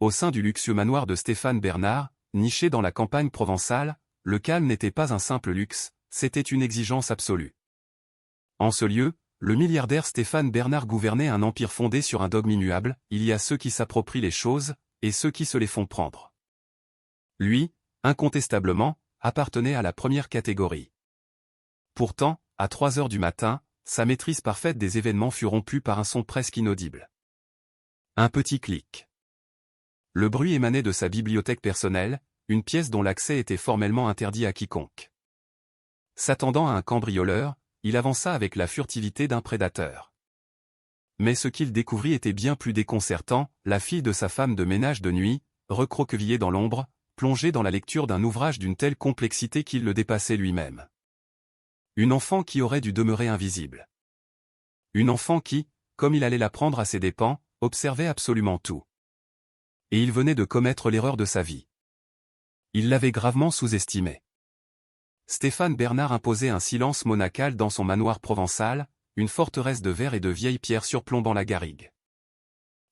Au sein du luxueux manoir de Stéphane Bernard, niché dans la campagne provençale, le calme n'était pas un simple luxe, c'était une exigence absolue. En ce lieu, le milliardaire Stéphane Bernard gouvernait un empire fondé sur un dogme immuable, il y a ceux qui s'approprient les choses, et ceux qui se les font prendre. Lui, incontestablement, appartenait à la première catégorie. Pourtant, à 3 heures du matin, sa maîtrise parfaite des événements fut rompue par un son presque inaudible. Un petit clic. Le bruit émanait de sa bibliothèque personnelle, une pièce dont l'accès était formellement interdit à quiconque. S'attendant à un cambrioleur, il avança avec la furtivité d'un prédateur. Mais ce qu'il découvrit était bien plus déconcertant, la fille de sa femme de ménage de nuit, recroquevillée dans l'ombre, plongée dans la lecture d'un ouvrage d'une telle complexité qu'il le dépassait lui-même. Une enfant qui aurait dû demeurer invisible. Une enfant qui, comme il allait l'apprendre à ses dépens, observait absolument tout. Et il venait de commettre l'erreur de sa vie. Il l'avait gravement sous-estimée. Stéphane Bernard imposait un silence monacal dans son manoir provençal, une forteresse de verre et de vieilles pierres surplombant la garrigue.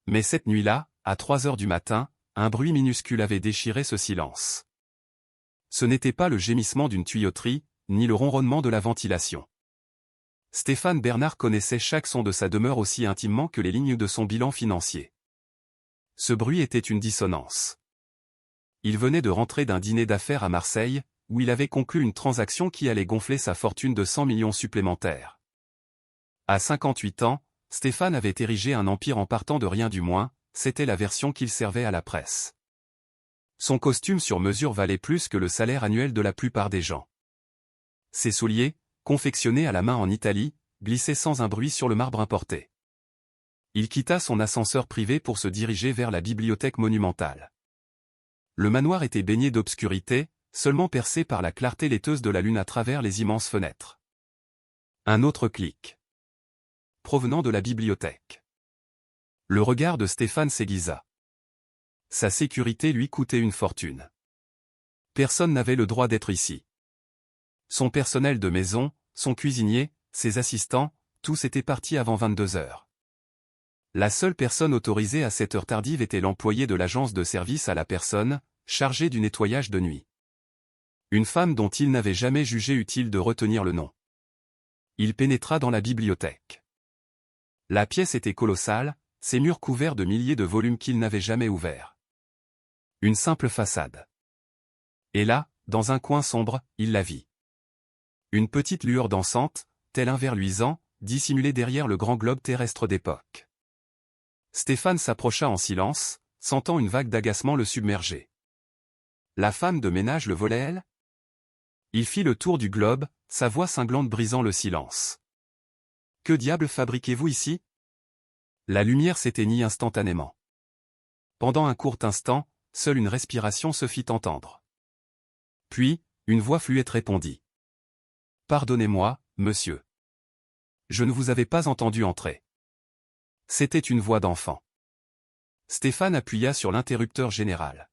Mais cette nuit-là, à 3 heures du matin, un bruit minuscule avait déchiré ce silence. Ce n'était pas le gémissement d'une tuyauterie, ni le ronronnement de la ventilation. Stéphane Bernard connaissait chaque son de sa demeure aussi intimement que les lignes de son bilan financier. Ce bruit était une dissonance. Il venait de rentrer d'un dîner d'affaires à Marseille, où il avait conclu une transaction qui allait gonfler sa fortune de 100 millions supplémentaires. À 58 ans, Stéphane avait érigé un empire en partant de rien du moins, c'était la version qu'il servait à la presse. Son costume sur mesure valait plus que le salaire annuel de la plupart des gens. Ses souliers, confectionnés à la main en Italie, glissaient sans un bruit sur le marbre importé. Il quitta son ascenseur privé pour se diriger vers la bibliothèque monumentale. Le manoir était baigné d'obscurité, seulement percé par la clarté laiteuse de la lune à travers les immenses fenêtres. Un autre clic. Provenant de la bibliothèque. Le regard de Stéphane s'aiguisa. Sa sécurité lui coûtait une fortune. Personne n'avait le droit d'être ici. Son personnel de maison, son cuisinier, ses assistants, tous étaient partis avant 22 heures. La seule personne autorisée à cette heure tardive était l'employé de l'agence de service à la personne, chargé du nettoyage de nuit. Une femme dont il n'avait jamais jugé utile de retenir le nom. Il pénétra dans la bibliothèque. La pièce était colossale, ses murs couverts de milliers de volumes qu'il n'avait jamais ouverts. Une simple façade. Et là, dans un coin sombre, il la vit. Une petite lueur dansante, tel un ver luisant, dissimulée derrière le grand globe terrestre d'époque. Stéphane s'approcha en silence, sentant une vague d'agacement le submerger. La femme de ménage le volait elle? Il fit le tour du globe, sa voix cinglante brisant le silence. Que diable fabriquez-vous ici? La lumière s'éteignit instantanément. Pendant un court instant, seule une respiration se fit entendre. Puis, une voix fluette répondit. Pardonnez-moi, monsieur. Je ne vous avais pas entendu entrer. C'était une voix d'enfant. Stéphane appuya sur l'interrupteur général.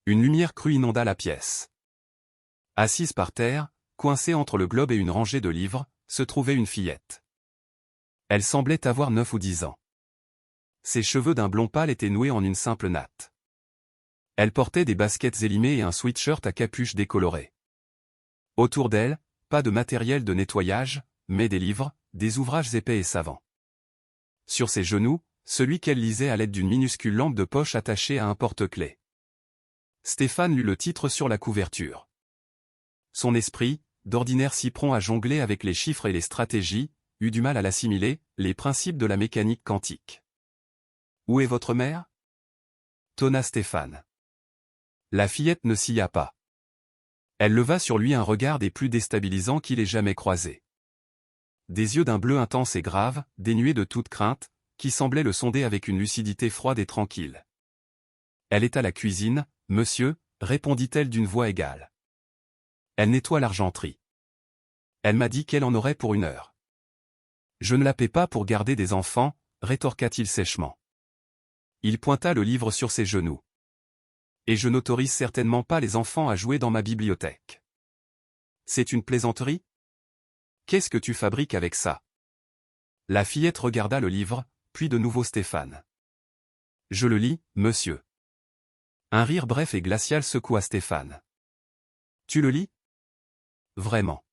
Une lumière crue inonda la pièce. Assise par terre, coincée entre le globe et une rangée de livres, se trouvait une fillette. Elle semblait avoir 9 ou 10 ans. Ses cheveux d'un blond pâle étaient noués en une simple natte. Elle portait des baskets élimées et un sweatshirt à capuche décolorée. Autour d'elle, pas de matériel de nettoyage, mais des livres, des ouvrages épais et savants. Sur ses genoux, celui qu'elle lisait à l'aide d'une minuscule lampe de poche attachée à un porte-clés. Stéphane lut le titre sur la couverture. Son esprit, d'ordinaire si prompt à jongler avec les chiffres et les stratégies, eut du mal à l'assimiler, les principes de la mécanique quantique. « Où est votre mère » tonna Stéphane. La fillette ne sia pas. Elle leva sur lui un regard des plus déstabilisants qu'il ait jamais croisés. Des yeux d'un bleu intense et grave, dénués de toute crainte, qui semblaient le sonder avec une lucidité froide et tranquille. « Elle est à la cuisine, monsieur, répondit-elle d'une voix égale. Elle nettoie l'argenterie. Elle m'a dit qu'elle en aurait pour 1 heure. Je ne la paie pas pour garder des enfants, rétorqua-t-il sèchement. Il pointa le livre sur ses genoux. Et je n'autorise certainement pas les enfants à jouer dans ma bibliothèque. C'est une plaisanterie ? Qu'est-ce que tu fabriques avec ça ? La fillette regarda le livre, puis de nouveau Stéphane. Je le lis, monsieur. Un rire bref et glacial secoua Stéphane. Tu le lis? Vraiment.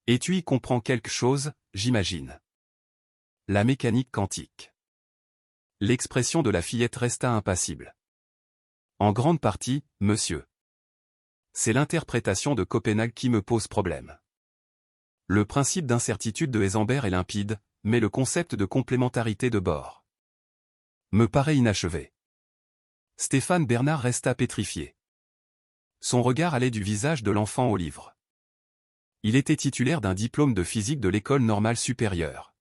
Et tu y comprends quelque chose, j'imagine. La mécanique quantique. L'expression de la fillette resta impassible. En grande partie, monsieur. C'est l'interprétation de Copenhague qui me pose problème. Le principe d'incertitude de Heisenberg est limpide, mais le concept de complémentarité de Bohr me paraît inachevé. Stéphane Bernard resta pétrifié. Son regard allait du visage de l'enfant au livre. Il était titulaire d'un diplôme de physique de l'école normale supérieure.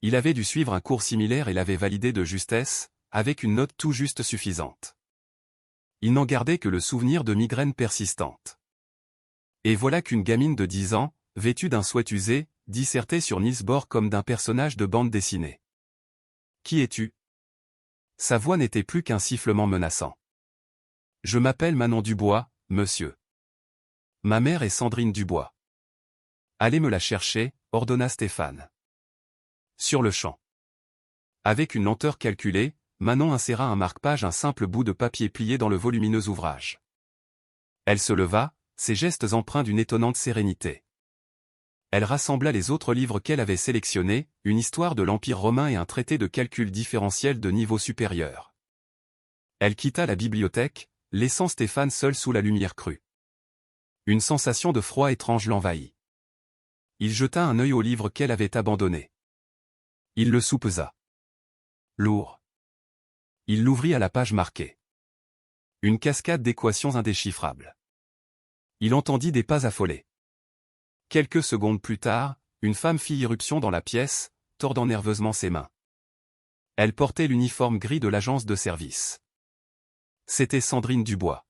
Il avait dû suivre un cours similaire et l'avait validé de justesse, avec une note tout juste suffisante. Il n'en gardait que le souvenir de migraines persistantes. Et voilà qu'une gamine de 10 ans, vêtue d'un sweat usé, dissertait sur Niels Bohr comme d'un personnage de bande dessinée. « Qui es-tu » Sa voix n'était plus qu'un sifflement menaçant. « Je m'appelle Manon Dubois, monsieur. Ma mère est Sandrine Dubois. »« Allez me la chercher, » ordonna Stéphane. Sur le champ. Avec une lenteur calculée, Manon inséra un marque-page, un simple bout de papier plié dans le volumineux ouvrage. Elle se leva, ses gestes empreints d'une étonnante sérénité. Elle rassembla les autres livres qu'elle avait sélectionnés, une histoire de l'Empire romain et un traité de calcul différentiel de niveau supérieur. Elle quitta la bibliothèque, laissant Stéphane seul sous la lumière crue. Une sensation de froid étrange l'envahit. Il jeta un œil au livre qu'elle avait abandonné. Il le soupesa. Lourd. Il l'ouvrit à la page marquée. Une cascade d'équations indéchiffrables. Il entendit des pas affolés. Quelques secondes plus tard, une femme fit irruption dans la pièce, tordant nerveusement ses mains. Elle portait l'uniforme gris de l'agence de service. C'était Sandrine Dubois.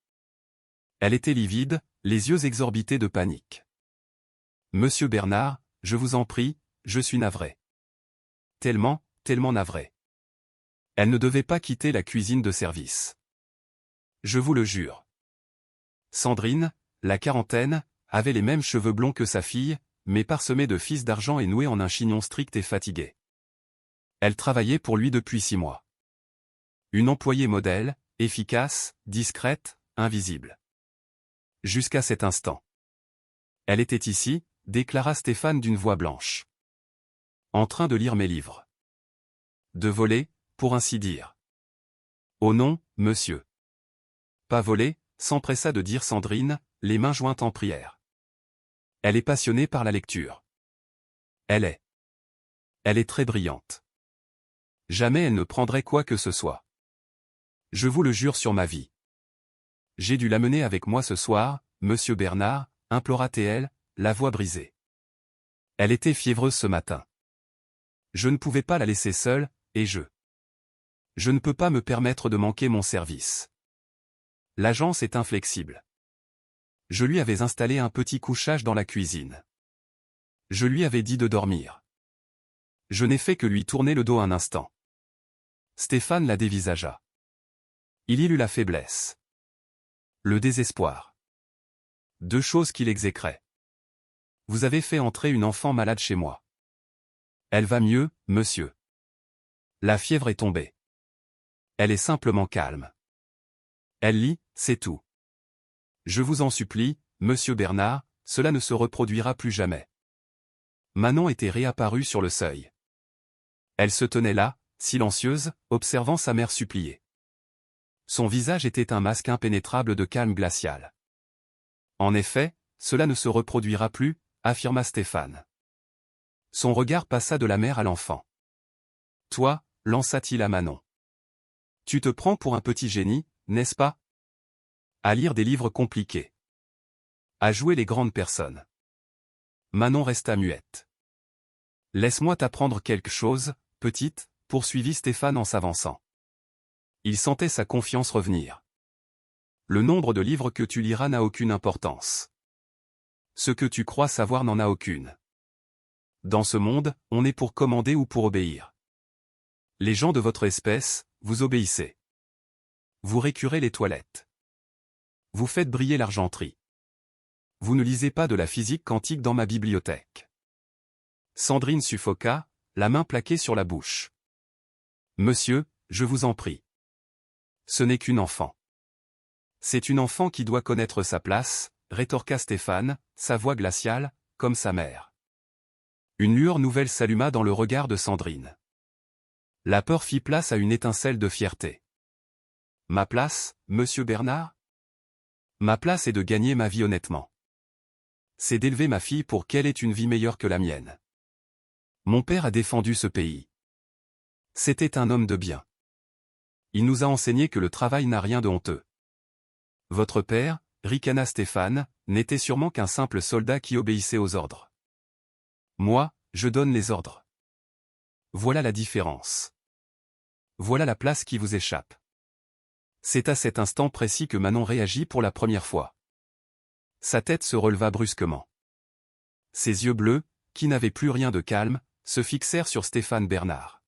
Elle était livide, les yeux exorbités de panique. « Monsieur Bernard, je vous en prie, je suis navré. » Tellement navré. Elle ne devait pas quitter la cuisine de service. Je vous le jure. Sandrine, la quarantaine, avait les mêmes cheveux blonds que sa fille, mais parsemés de fils d'argent et noués en un chignon strict et fatigué. Elle travaillait pour lui depuis 6 mois. Une employée modèle, efficace, discrète, invisible. Jusqu'à cet instant. Elle était ici, déclara Stéphane d'une voix blanche. En train de lire mes livres. De voler, pour ainsi dire. Oh non, monsieur. Pas voler, s'empressa de dire Sandrine, les mains jointes en prière. Elle est passionnée par la lecture. Elle est très brillante. Jamais elle ne prendrait quoi que ce soit. Je vous le jure sur ma vie. J'ai dû l'amener avec moi ce soir, monsieur Bernard, implora-t-elle, la voix brisée. Elle était fiévreuse ce matin. Je ne pouvais pas la laisser seule, et je ne peux pas me permettre de manquer mon service. L'agence est inflexible. Je lui avais installé un petit couchage dans la cuisine. Je lui avais dit de dormir. Je n'ai fait que lui tourner le dos un instant. Stéphane la dévisagea. Il y eut la faiblesse. Le désespoir. 2 choses qu'il exécrait. Vous avez fait entrer une enfant malade chez moi. Elle va mieux, monsieur. La fièvre est tombée. Elle est simplement calme. Elle lit, c'est tout. Je vous en supplie, monsieur Bernard, cela ne se reproduira plus jamais. Manon était réapparue sur le seuil. Elle se tenait là, silencieuse, observant sa mère supplier. Son visage était un masque impénétrable de calme glacial. En effet, cela ne se reproduira plus, affirma Stéphane. Son regard passa de la mère à l'enfant. Toi, lança-t-il à Manon. Tu te prends pour un petit génie, n'est-ce pas? À lire des livres compliqués. À jouer les grandes personnes. Manon resta muette. Laisse-moi t'apprendre quelque chose, petite, poursuivit Stéphane en s'avançant. Il sentait sa confiance revenir. Le nombre de livres que tu liras n'a aucune importance. Ce que tu crois savoir n'en a aucune. Dans ce monde, on est pour commander ou pour obéir. Les gens de votre espèce, vous obéissez. Vous récurez les toilettes. Vous faites briller l'argenterie. Vous ne lisez pas de la physique quantique dans ma bibliothèque. Sandrine suffoqua, la main plaquée sur la bouche. Monsieur, je vous en prie. Ce n'est qu'une enfant. C'est une enfant qui doit connaître sa place, rétorqua Stéphane, sa voix glaciale, comme sa mère. Une lueur nouvelle s'alluma dans le regard de Sandrine. La peur fit place à une étincelle de fierté. Ma place, monsieur Bernard? Ma place est de gagner ma vie honnêtement. C'est d'élever ma fille pour qu'elle ait une vie meilleure que la mienne. Mon père a défendu ce pays. C'était un homme de bien. Il nous a enseigné que le travail n'a rien de honteux. Votre père, ricana Stéphane, n'était sûrement qu'un simple soldat qui obéissait aux ordres. Moi, je donne les ordres. Voilà la différence. Voilà la place qui vous échappe. C'est à cet instant précis que Manon réagit pour la première fois. Sa tête se releva brusquement. Ses yeux bleus, qui n'avaient plus rien de calme, se fixèrent sur Stéphane Bernard.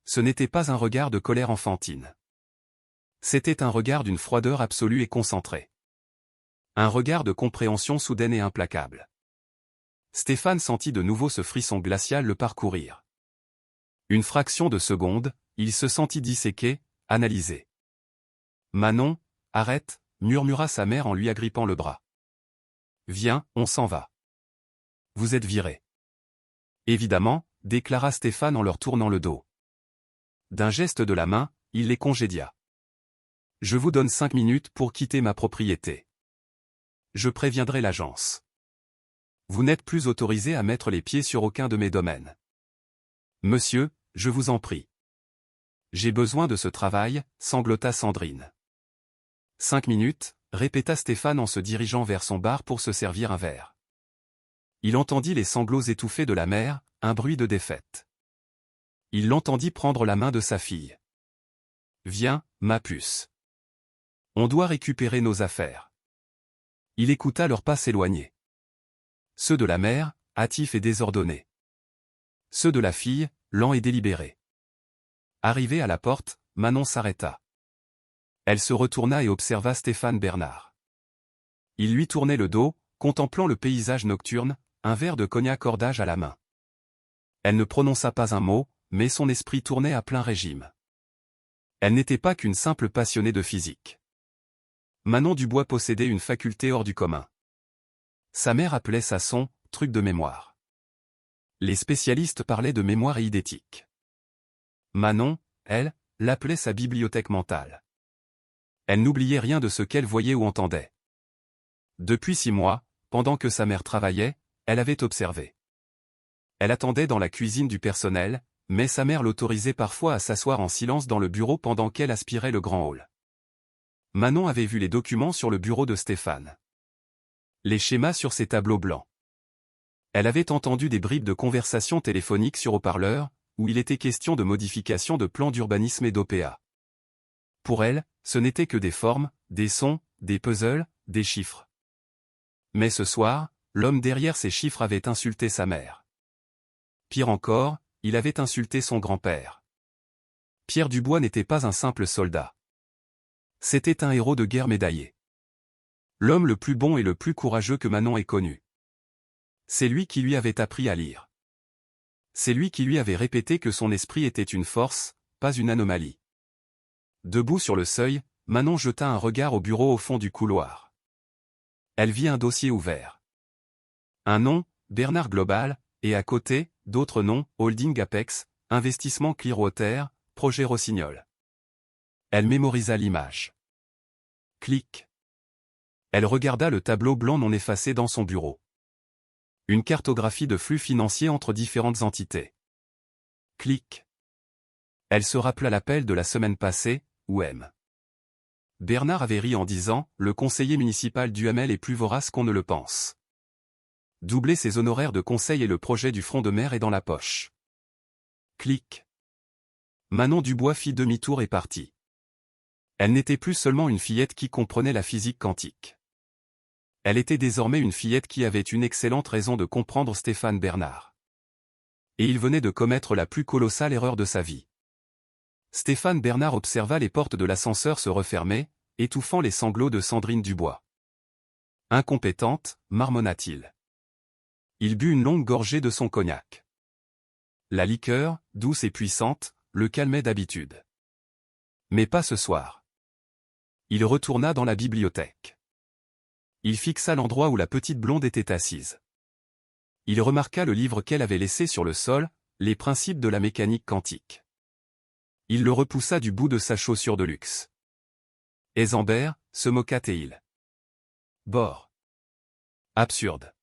Ce n'était pas un regard de colère enfantine. C'était un regard d'une froideur absolue et concentrée. Un regard de compréhension soudaine et implacable. Stéphane sentit de nouveau ce frisson glacial le parcourir. Une fraction de seconde, il se sentit disséqué, analysé. « Manon, arrête !» murmura sa mère en lui agrippant le bras. « Viens, on s'en va. Vous êtes virés. » Évidemment, déclara Stéphane en leur tournant le dos. D'un geste de la main, il les congédia. « Je vous donne 5 minutes pour quitter ma propriété. Je préviendrai l'agence. Vous n'êtes plus autorisé à mettre les pieds sur aucun de mes domaines. Monsieur, je vous en prie. J'ai besoin de ce travail, sanglota Sandrine. 5 minutes, répéta Stéphane en se dirigeant vers son bar pour se servir un verre. Il entendit les sanglots étouffés de la mère, un bruit de défaite. Il l'entendit prendre la main de sa fille. « Viens, ma puce. On doit récupérer nos affaires. » Il écouta leurs pas s'éloigner. Ceux de la mère, hâtifs et désordonnés. Ceux de la fille, lents et délibérés. Arrivée à la porte, Manon s'arrêta. Elle se retourna et observa Stéphane Bernard. Il lui tournait le dos, contemplant le paysage nocturne, un verre de cognac cordage à la main. Elle ne prononça pas un mot, mais son esprit tournait à plein régime. Elle n'était pas qu'une simple passionnée de physique. Manon Dubois possédait une faculté hors du commun. Sa mère appelait ça son « truc de mémoire ». Les spécialistes parlaient de mémoire et eidétique. Manon, elle, l'appelait sa bibliothèque mentale. Elle n'oubliait rien de ce qu'elle voyait ou entendait. Depuis 6 mois, pendant que sa mère travaillait, elle avait observé. Elle attendait dans la cuisine du personnel, mais sa mère l'autorisait parfois à s'asseoir en silence dans le bureau pendant qu'elle aspirait le grand hall. Manon avait vu les documents sur le bureau de Stéphane. Les schémas sur ses tableaux blancs. Elle avait entendu des bribes de conversations téléphoniques sur haut-parleur, où il était question de modification de plans d'urbanisme et d'OPA. Pour elle, ce n'était que des formes, des sons, des puzzles, des chiffres. Mais ce soir, l'homme derrière ces chiffres avait insulté sa mère. Pire encore, il avait insulté son grand-père. Pierre Dubois n'était pas un simple soldat. C'était un héros de guerre médaillé. L'homme le plus bon et le plus courageux que Manon ait connu. C'est lui qui lui avait appris à lire. C'est lui qui lui avait répété que son esprit était une force, pas une anomalie. Debout sur le seuil, Manon jeta un regard au bureau au fond du couloir. Elle vit un dossier ouvert. Un nom, Bernard Global, et à côté, d'autres noms, Holding Apex, Investissement Clearwater, Projet Rossignol. Elle mémorisa l'image. Clic. Elle regarda le tableau blanc non effacé dans son bureau. Une cartographie de flux financiers entre différentes entités. Clic. Elle se rappela l'appel de la semaine passée, où M. Bernard avait ri en disant « Le conseiller municipal d'UML est plus vorace qu'on ne le pense. Doubler ses honoraires de conseil et le projet du front de mer est dans la poche. » Clic. Manon Dubois fit demi-tour et partit. Elle n'était plus seulement une fillette qui comprenait la physique quantique. Elle était désormais une fillette qui avait une excellente raison de comprendre Stéphane Bernard. Et il venait de commettre la plus colossale erreur de sa vie. Stéphane Bernard observa les portes de l'ascenseur se refermer, étouffant les sanglots de Sandrine Dubois. Incompétente, marmonna-t-il. Il but une longue gorgée de son cognac. La liqueur, douce et puissante, le calmait d'habitude. Mais pas ce soir. Il retourna dans la bibliothèque. Il fixa l'endroit où la petite blonde était assise. Il remarqua le livre qu'elle avait laissé sur le sol, Les principes de la mécanique quantique. Il le repoussa du bout de sa chaussure de luxe. Heisenberg, se moqua-t-il. Bord. Absurde.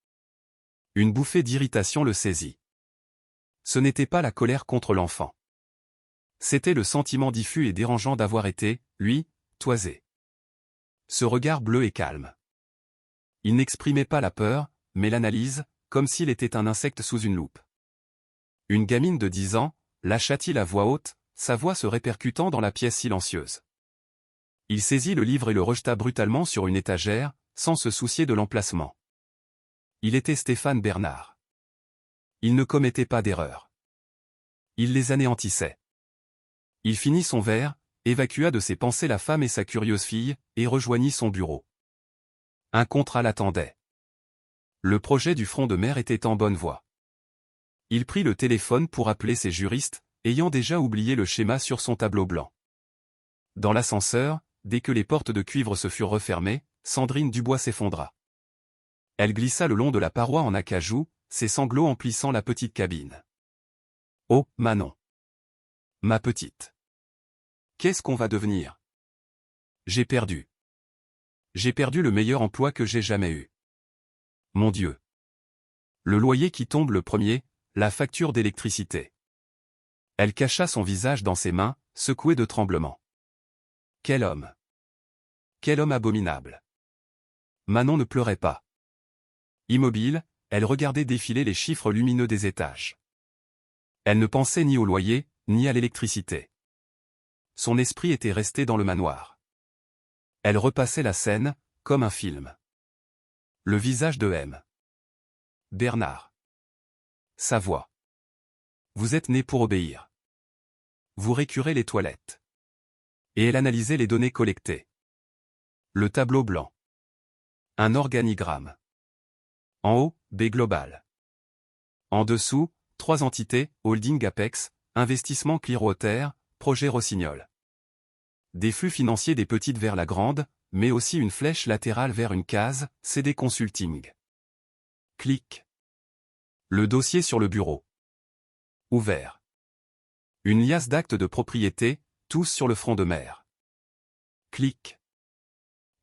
Une bouffée d'irritation le saisit. Ce n'était pas la colère contre l'enfant. C'était le sentiment diffus et dérangeant d'avoir été, lui, toisé. Ce regard bleu et calme. Il n'exprimait pas la peur, mais l'analyse, comme s'il était un insecte sous une loupe. Une gamine de 10 ans, lâcha-t-il à voix haute, sa voix se répercutant dans la pièce silencieuse. Il saisit le livre et le rejeta brutalement sur une étagère, sans se soucier de l'emplacement. Il était Stéphane Bernard. Il ne commettait pas d'erreur. Il les anéantissait. Il finit son verre, évacua de ses pensées la femme et sa curieuse fille, et rejoignit son bureau. Un contrat l'attendait. Le projet du front de mer était en bonne voie. Il prit le téléphone pour appeler ses juristes, ayant déjà oublié le schéma sur son tableau blanc. Dans l'ascenseur, dès que les portes de cuivre se furent refermées, Sandrine Dubois s'effondra. Elle glissa le long de la paroi en acajou, ses sanglots emplissant la petite cabine. « Oh, Manon. Ma petite. Qu'est-ce qu'on va devenir? J'ai perdu. J'ai perdu le meilleur emploi que j'ai jamais eu. Mon Dieu. Le loyer qui tombe le premier, la facture d'électricité. » Elle cacha son visage dans ses mains, secouée de tremblements. Quel homme! Quel homme abominable! Manon ne pleurait pas. Immobile, elle regardait défiler les chiffres lumineux des étages. Elle ne pensait ni au loyer, ni à l'électricité. Son esprit était resté dans le manoir. Elle repassait la scène, comme un film. Le visage de M. Bernard. Sa voix. Vous êtes né pour obéir. Vous récurez les toilettes. Et elle analysait les données collectées. Le tableau blanc. Un organigramme. En haut, B Global. En dessous, 3 entités, Holding Apex, Investissement Clearwater, Projet Rossignol. Des flux financiers des petites vers la grande, mais aussi une flèche latérale vers une case, CD Consulting. Clic. Le dossier sur le bureau. Ouvert. Une liasse d'actes de propriété, tous sur le front de mer. Clic.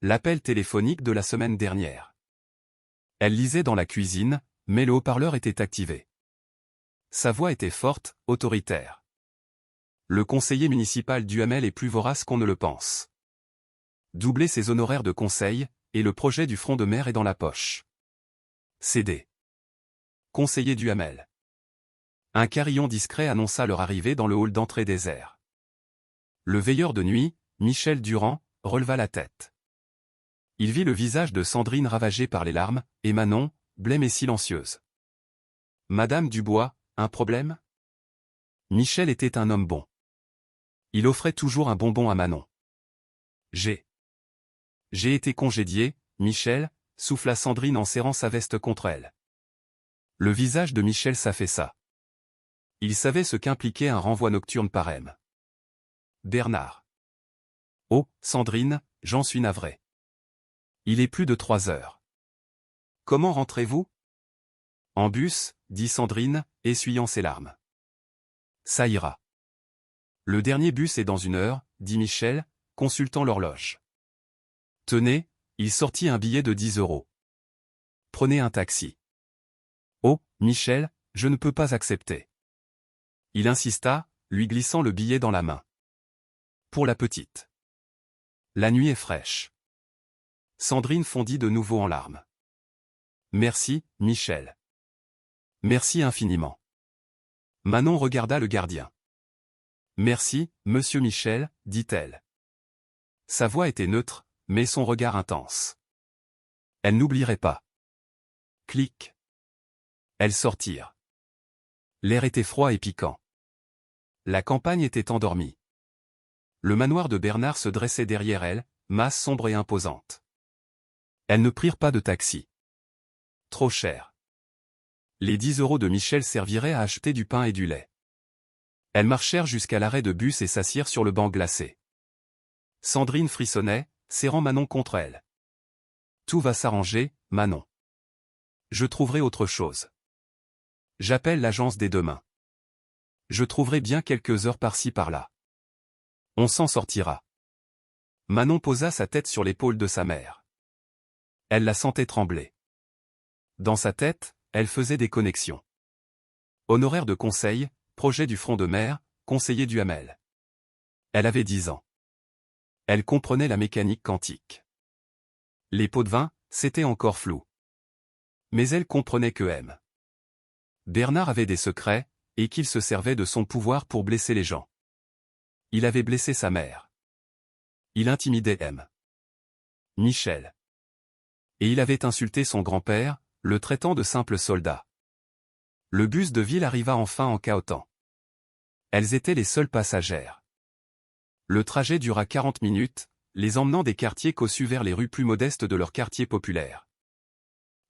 L'appel téléphonique de la semaine dernière. Elle lisait dans la cuisine, mais le haut-parleur était activé. Sa voix était forte, autoritaire. Le conseiller municipal Duhamel est plus vorace qu'on ne le pense. Doubler ses honoraires de conseil, et le projet du front de mer est dans la poche. CD. Conseiller Duhamel. Un carillon discret annonça leur arrivée dans le hall d'entrée désert. Le veilleur de nuit, Michel Durand, releva la tête. Il vit le visage de Sandrine ravagé par les larmes, et Manon, blême et silencieuse. Madame Dubois, un problème? Michel était un homme bon. Il offrait toujours un bonbon à Manon. J'ai été congédié, Michel, souffla Sandrine en serrant sa veste contre elle. Le visage de Michel s'affaissa. Il savait ce qu'impliquait un renvoi nocturne par M. Bernard. Oh, Sandrine, j'en suis navré. Il est plus de 3 heures. Comment rentrez-vous? En bus, dit Sandrine, essuyant ses larmes. Ça ira. Le dernier bus est dans 1 heure, dit Michel, consultant l'horloge. Tenez, il sortit un billet de 10 €. Prenez un taxi. Oh, Michel, je ne peux pas accepter. Il insista, lui glissant le billet dans la main. Pour la petite. La nuit est fraîche. Sandrine fondit de nouveau en larmes. Merci, Michel. Merci infiniment. Manon regarda le gardien. Merci, monsieur Michel, dit-elle. Sa voix était neutre, mais son regard intense. Elle n'oublierait pas. Clic. Elles sortirent. L'air était froid et piquant. La campagne était endormie. Le manoir de Bernard se dressait derrière elle, masse sombre et imposante. Elles ne prirent pas de taxi. Trop cher. Les 10 € de Michel serviraient à acheter du pain et du lait. Elles marchèrent jusqu'à l'arrêt de bus et s'assirent sur le banc glacé. Sandrine frissonnait, serrant Manon contre elle. Tout va s'arranger, Manon. Je trouverai autre chose. J'appelle l'agence des demain. Je trouverai bien quelques heures par-ci par-là. On s'en sortira. Manon posa sa tête sur l'épaule de sa mère. Elle la sentait trembler. Dans sa tête, elle faisait des connexions. Honoraire de conseil, projet du front de mer, conseiller du Hamel. Elle avait 10 ans. Elle comprenait la mécanique quantique. Les pots de vin, c'était encore flou. Mais elle comprenait que Bernard avait des secrets, et qu'il se servait de son pouvoir pour blesser les gens. Il avait blessé sa mère. Il intimidait Michel. Et il avait insulté son grand-père, le traitant de simple soldat. Le bus de ville arriva enfin en cahotant. Elles étaient les seules passagères. Le trajet dura 40 minutes, les emmenant des quartiers cossus vers les rues plus modestes de leur quartier populaire.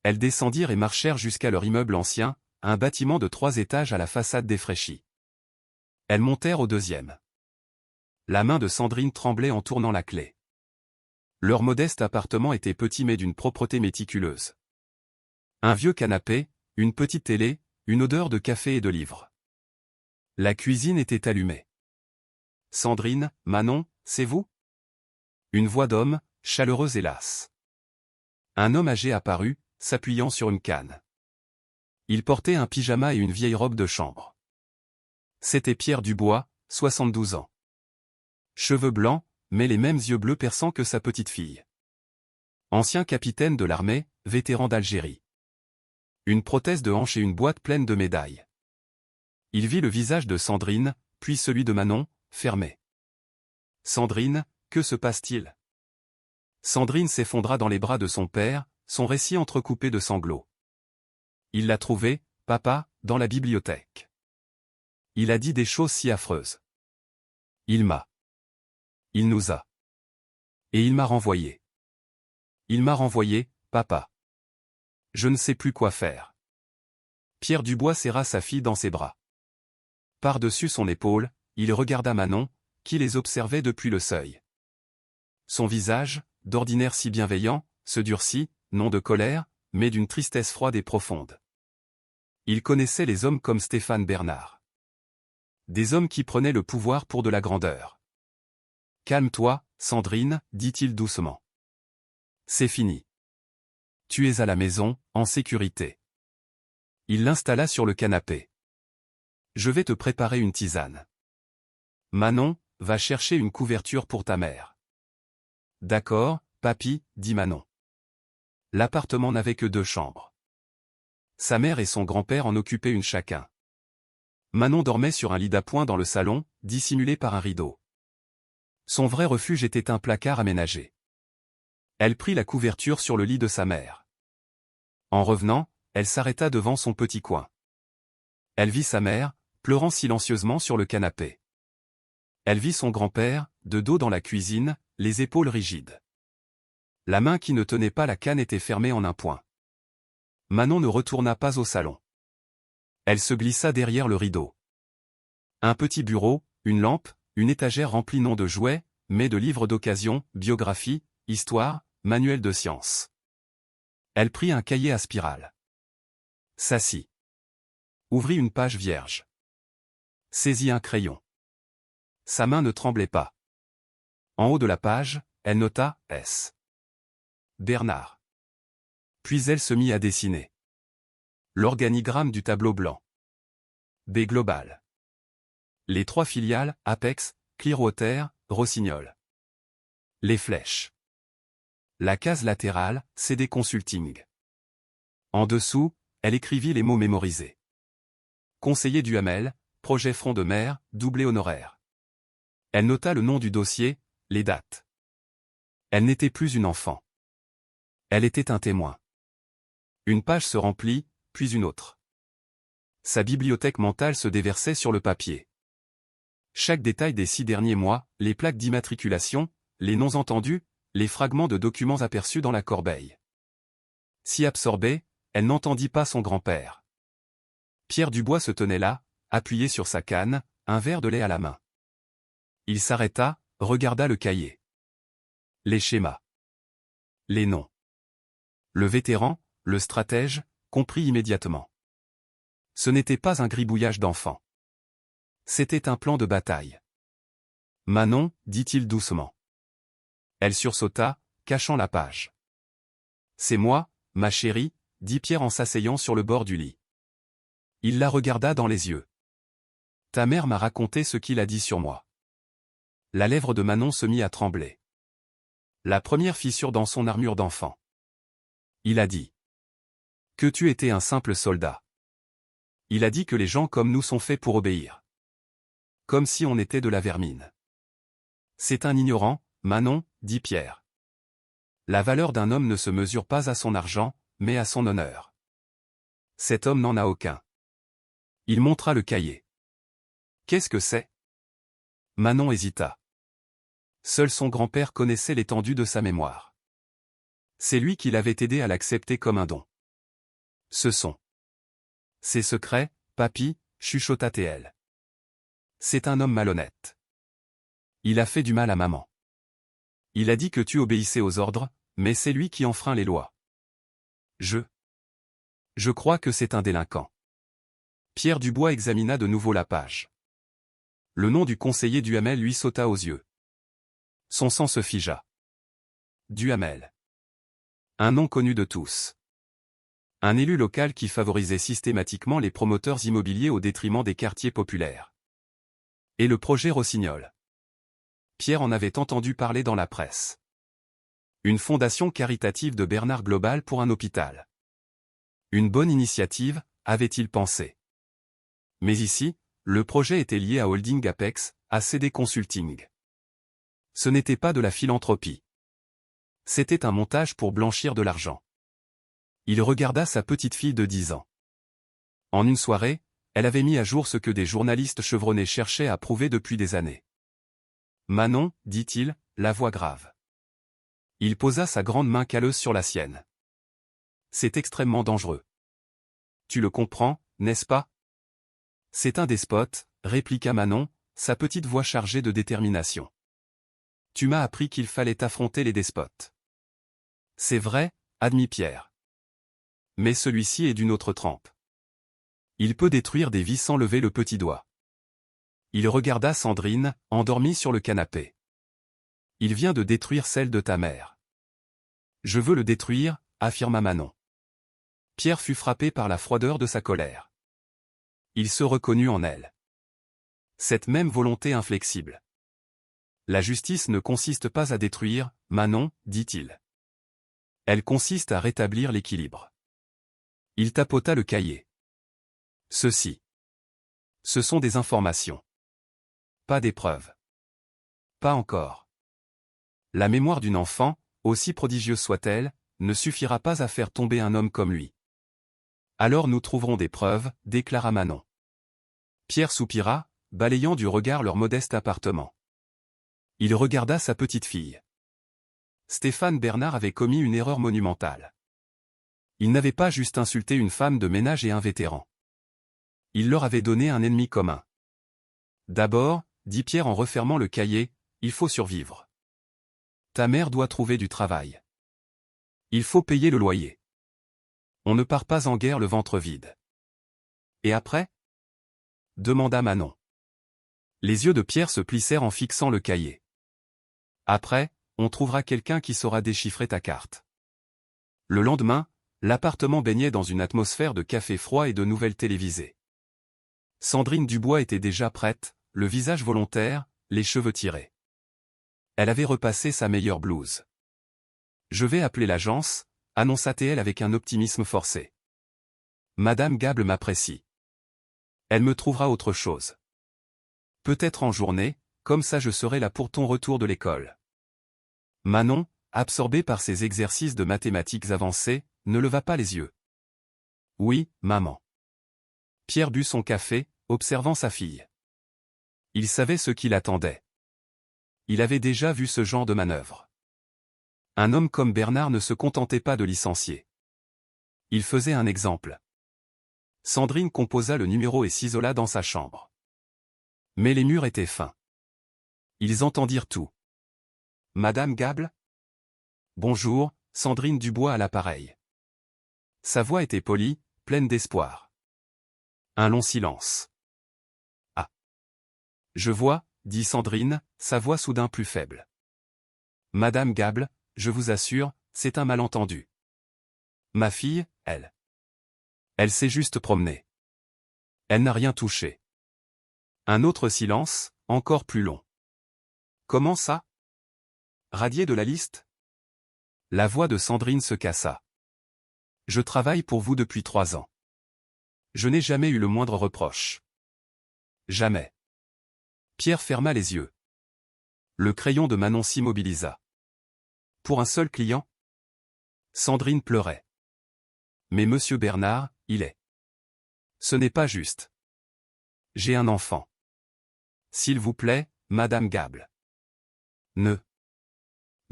Elles descendirent et marchèrent jusqu'à leur immeuble ancien, un bâtiment de 3 étages à la façade défraîchie. Elles montèrent au 2e. La main de Sandrine tremblait en tournant la clé. Leur modeste appartement était petit mais d'une propreté méticuleuse. Un vieux canapé, une petite télé, une odeur de café et de livres. La cuisine était allumée. « Sandrine, Manon, c'est vous ?» Une voix d'homme, chaleureuse et lasse. Un homme âgé apparut, s'appuyant sur une canne. Il portait un pyjama et une vieille robe de chambre. C'était Pierre Dubois, 72 ans. Cheveux blancs, mais les mêmes yeux bleus perçants que sa petite fille. Ancien capitaine de l'armée, vétéran d'Algérie. Une prothèse de hanche et une boîte pleine de médailles. Il vit le visage de Sandrine, puis celui de Manon, fermé. « Sandrine, que se passe-t-il » Sandrine s'effondra dans les bras de son père, son récit entrecoupé de sanglots. Il l'a trouvé, papa, dans la bibliothèque. Il a dit des choses si affreuses. Il nous a. Et il m'a renvoyé. Il m'a renvoyé, papa. Je ne sais plus quoi faire. Pierre Dubois serra sa fille dans ses bras. Par-dessus son épaule, il regarda Manon, qui les observait depuis le seuil. Son visage, d'ordinaire si bienveillant, se durcit, non de colère, mais d'une tristesse froide et profonde. Il connaissait les hommes comme Stéphane Bernard. Des hommes qui prenaient le pouvoir pour de la grandeur. « Calme-toi, Sandrine, dit-il doucement. C'est fini. Tu es à la maison, en sécurité. » Il l'installa sur le canapé. « Je vais te préparer une tisane. Manon, va chercher une couverture pour ta mère. »« D'accord, papy, dit Manon. L'appartement n'avait que 2 chambres. Sa mère et son grand-père en occupaient une chacun. Manon dormait sur un lit d'appoint dans le salon, dissimulé par un rideau. Son vrai refuge était un placard aménagé. Elle prit la couverture sur le lit de sa mère. En revenant, elle s'arrêta devant son petit coin. Elle vit sa mère, pleurant silencieusement sur le canapé. Elle vit son grand-père, de dos dans la cuisine, les épaules rigides. La main qui ne tenait pas la canne était fermée en un point. Manon ne retourna pas au salon. Elle se glissa derrière le rideau. Un petit bureau, une lampe, une étagère remplie non de jouets, mais de livres d'occasion, biographie, histoire, manuels de sciences. Elle prit un cahier à spirale. S'assit. Ouvrit une page vierge. Saisit un crayon. Sa main ne tremblait pas. En haut de la page, elle nota « S. Bernard ». Puis elle se mit à dessiner. L'organigramme du tableau blanc. B Global. Les 3 filiales, Apex, Clearwater, Rossignol. Les flèches. La case latérale, CD Consulting. En dessous, elle écrivit les mots mémorisés. Conseiller du Hamel, projet front de mer, doublé honoraire. Elle nota le nom du dossier, les dates. Elle n'était plus une enfant. Elle était un témoin. Une page se remplit, puis une autre. Sa bibliothèque mentale se déversait sur le papier. Chaque détail des 6 derniers mois, les plaques d'immatriculation, les noms entendus, les fragments de documents aperçus dans la corbeille. Si absorbée, elle n'entendit pas son grand-père. Pierre Dubois se tenait là, appuyé sur sa canne, un verre de lait à la main. Il s'arrêta, regarda le cahier. Les schémas. Les noms. Le vétéran, le stratège, comprit immédiatement. Ce n'était pas un gribouillage d'enfant. C'était un plan de bataille. Manon, dit-il doucement. Elle sursauta, cachant la page. C'est moi, ma chérie, dit Pierre en s'asseyant sur le bord du lit. Il la regarda dans les yeux. Ta mère m'a raconté ce qu'il a dit sur moi. La lèvre de Manon se mit à trembler. La première fissure dans son armure d'enfant. Il a dit que tu étais un simple soldat. Il a dit que les gens comme nous sont faits pour obéir. Comme si on était de la vermine. C'est un ignorant, Manon, dit Pierre. La valeur d'un homme ne se mesure pas à son argent, mais à son honneur. Cet homme n'en a aucun. Il montra le cahier. Qu'est-ce que c'est? Manon hésita. Seul son grand-père connaissait l'étendue de sa mémoire. C'est lui qui l'avait aidé à l'accepter comme un don. Ce sont ses secrets, papy, chuchota T.L. C'est un homme malhonnête. Il a fait du mal à maman. Il a dit que tu obéissais aux ordres, mais c'est lui qui enfreint les lois. Je crois que c'est un délinquant. Pierre Dubois examina de nouveau la page. Le nom du conseiller Duhamel lui sauta aux yeux. Son sang se figea. Duhamel. Un nom connu de tous. Un élu local qui favorisait systématiquement les promoteurs immobiliers au détriment des quartiers populaires. Et le projet Rossignol. Pierre en avait entendu parler dans la presse. Une fondation caritative de Bernard Global pour un hôpital. Une bonne initiative, avait-il pensé. Mais ici, le projet était lié à Holding Apex, à CD Consulting. Ce n'était pas de la philanthropie. C'était un montage pour blanchir de l'argent. Il regarda sa petite fille de 10 ans. En une soirée, elle avait mis à jour ce que des journalistes chevronnés cherchaient à prouver depuis des années. Manon, dit-il, la voix grave. Il posa sa grande main calleuse sur la sienne. C'est extrêmement dangereux. Tu le comprends, n'est-ce pas? C'est un despote, répliqua Manon, sa petite voix chargée de détermination. Tu m'as appris qu'il fallait affronter les despotes. C'est vrai, admit Pierre. Mais celui-ci est d'une autre trempe. Il peut détruire des vies sans lever le petit doigt. Il regarda Sandrine, endormie sur le canapé. Il vient de détruire celle de ta mère. Je veux le détruire, affirma Manon. Pierre fut frappé par la froideur de sa colère. Il se reconnut en elle. Cette même volonté inflexible. La justice ne consiste pas à détruire, Manon, dit-il. Elle consiste à rétablir l'équilibre. Il tapota le cahier. Ceci. Ce sont des informations. Pas des preuves. Pas encore. La mémoire d'une enfant, aussi prodigieuse soit-elle, ne suffira pas à faire tomber un homme comme lui. Alors nous trouverons des preuves, déclara Manon. Pierre soupira, balayant du regard leur modeste appartement. Il regarda sa petite fille. Stéphane Bernard avait commis une erreur monumentale. Il n'avait pas juste insulté une femme de ménage et un vétéran. Il leur avait donné un ennemi commun. D'abord, dit Pierre en refermant le cahier, il faut survivre. Ta mère doit trouver du travail. Il faut payer le loyer. On ne part pas en guerre le ventre vide. Et après? Demanda Manon. Les yeux de Pierre se plissèrent en fixant le cahier. Après, on trouvera quelqu'un qui saura déchiffrer ta carte. Le lendemain, l'appartement baignait dans une atmosphère de café froid et de nouvelles télévisées. Sandrine Dubois était déjà prête, le visage volontaire, les cheveux tirés. Elle avait repassé sa meilleure blouse. Je vais appeler l'agence, annonça-t-elle avec un optimisme forcé. Madame Gable m'apprécie. Elle me trouvera autre chose. Peut-être en journée, comme ça je serai là pour ton retour de l'école. Manon, absorbée par ses exercices de mathématiques avancées, ne leva pas les yeux. Oui, maman. Pierre but son café, observant sa fille. Il savait ce qui l'attendait. Il avait déjà vu ce genre de manœuvre. Un homme comme Bernard ne se contentait pas de licencier. Il faisait un exemple. Sandrine composa le numéro et s'isola dans sa chambre. Mais les murs étaient fins. Ils entendirent tout. Madame Gable? Bonjour, Sandrine Dubois à l'appareil. Sa voix était polie, pleine d'espoir. Un long silence. Ah. Je vois, dit Sandrine, sa voix soudain plus faible. Madame Gable, je vous assure, c'est un malentendu. Ma fille, elle s'est juste promenée. Elle n'a rien touché. Un autre silence, encore plus long. Comment ça? Radié de la liste? La voix de Sandrine se cassa. Je travaille pour vous depuis 3 ans. Je n'ai jamais eu le moindre reproche. Jamais. Pierre ferma les yeux. Le crayon de Manon s'immobilisa. Pour un seul client? Sandrine pleurait. Mais monsieur Bernard, il est. Ce n'est pas juste. J'ai un enfant. S'il vous plaît, madame Gable. Ne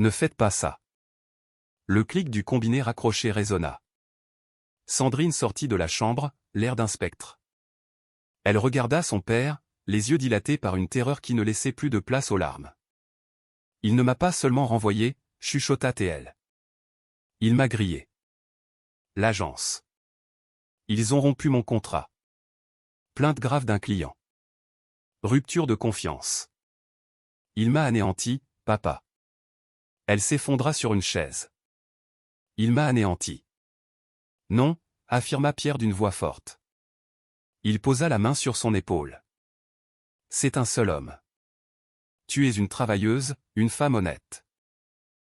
faites pas ça. Le clic du combiné raccroché résonna. Sandrine sortit de la chambre, l'air d'un spectre. Elle regarda son père, les yeux dilatés par une terreur qui ne laissait plus de place aux larmes. Il ne m'a pas seulement renvoyé, chuchota-t-elle. Il m'a grillé. L'agence. Ils ont rompu mon contrat. Plainte grave d'un client. Rupture de confiance. Il m'a anéanti, papa. Elle s'effondra sur une chaise. Il m'a anéanti. Non, affirma Pierre d'une voix forte. Il posa la main sur son épaule. C'est un seul homme. Tu es une travailleuse, une femme honnête.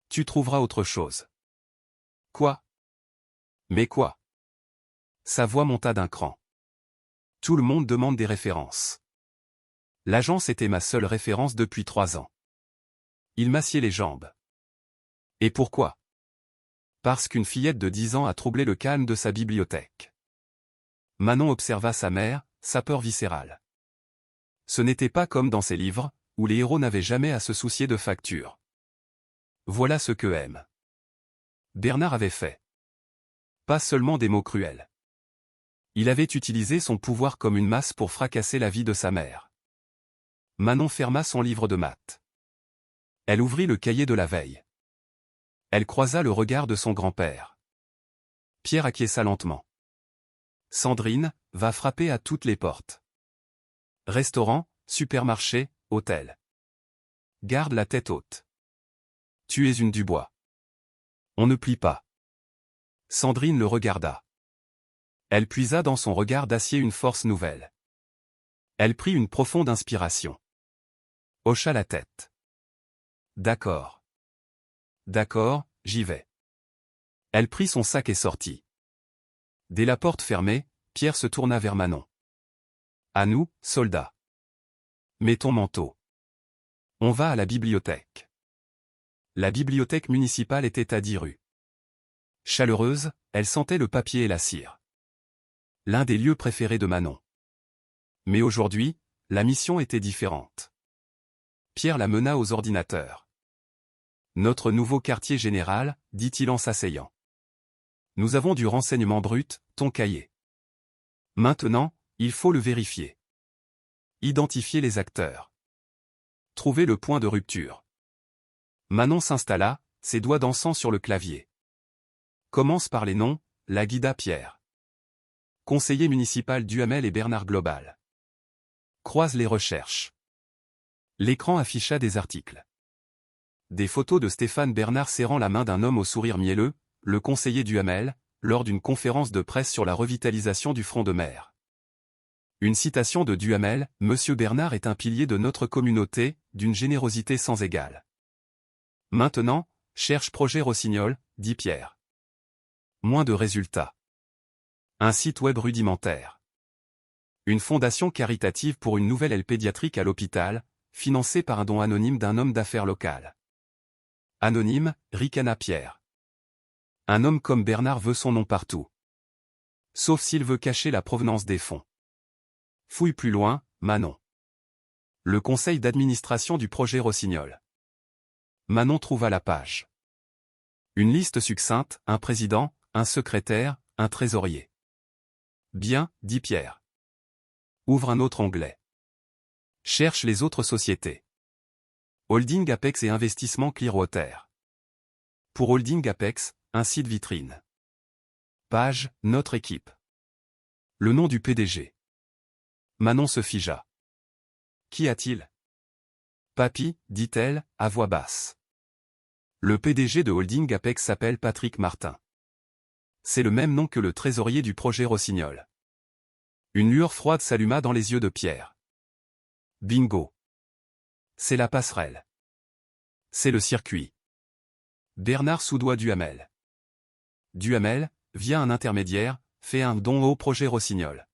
Tu trouveras autre chose. Quoi? Mais quoi? Sa voix monta d'un cran. Tout le monde demande des références. L'agence était ma seule référence depuis 3 ans. Il m'assied les jambes. Et pourquoi? Parce qu'une fillette de 10 ans a troublé le calme de sa bibliothèque. Manon observa sa mère, sa peur viscérale. Ce n'était pas comme dans ses livres, où les héros n'avaient jamais à se soucier de factures. Voilà ce que aime. Bernard avait fait. Pas seulement des mots cruels. Il avait utilisé son pouvoir comme une masse pour fracasser la vie de sa mère. Manon ferma son livre de maths. Elle ouvrit le cahier de la veille. Elle croisa le regard de son grand-père. Pierre acquiesça lentement. Sandrine, va frapper à toutes les portes. Restaurant, supermarché, hôtel. Garde la tête haute. Tu es une Dubois. On ne plie pas. Sandrine le regarda. Elle puisa dans son regard d'acier une force nouvelle. Elle prit une profonde inspiration. Hocha la tête. D'accord. D'accord, j'y vais. Elle prit son sac et sortit. Dès la porte fermée, Pierre se tourna vers Manon. À nous, soldats. Mets ton manteau. On va à la bibliothèque. La bibliothèque municipale était à 10 rues. Chaleureuse, elle sentait le papier et la cire. L'un des lieux préférés de Manon. Mais aujourd'hui, la mission était différente. Pierre la mena aux ordinateurs. Notre nouveau quartier général, dit-il en s'asseyant. Nous avons du renseignement brut, ton cahier. Maintenant, il faut le vérifier. Identifier les acteurs. Trouver le point de rupture. Manon s'installa, ses doigts dansant sur le clavier. Commence par les noms, la guida Pierre. Conseiller municipal Duhamel et Bernard Global. Croise les recherches. L'écran afficha des articles. Des photos de Stéphane Bernard serrant la main d'un homme au sourire mielleux, le conseiller Duhamel, lors d'une conférence de presse sur la revitalisation du front de mer. Une citation de Duhamel, « Monsieur Bernard est un pilier de notre communauté, d'une générosité sans égale. » Maintenant, cherche projet Rossignol, dit Pierre. Moins de résultats. Un site web rudimentaire. Une fondation caritative pour une nouvelle aile pédiatrique à l'hôpital, financée par un don anonyme d'un homme d'affaires local. Anonyme, ricana Pierre. Un homme comme Bernard veut son nom partout. Sauf s'il veut cacher la provenance des fonds. Fouille plus loin, Manon. Le conseil d'administration du projet Rossignol. Manon trouva la page. Une liste succincte, un président, un secrétaire, un trésorier. Bien, dit Pierre. Ouvre un autre onglet. Cherche les autres sociétés. Holding Apex et Investissement Clearwater. Pour Holding Apex, un site vitrine. Page, notre équipe. Le nom du PDG. Manon se figea. Qu'y a-t-il? Papy, dit-elle, à voix basse. Le PDG de Holding Apex s'appelle Patrick Martin. C'est le même nom que le trésorier du projet Rossignol. Une lueur froide s'alluma dans les yeux de Pierre. Bingo. C'est la passerelle. C'est le circuit. Bernard soudoie Duhamel. Duhamel, via un intermédiaire, fait un don au projet Rossignol.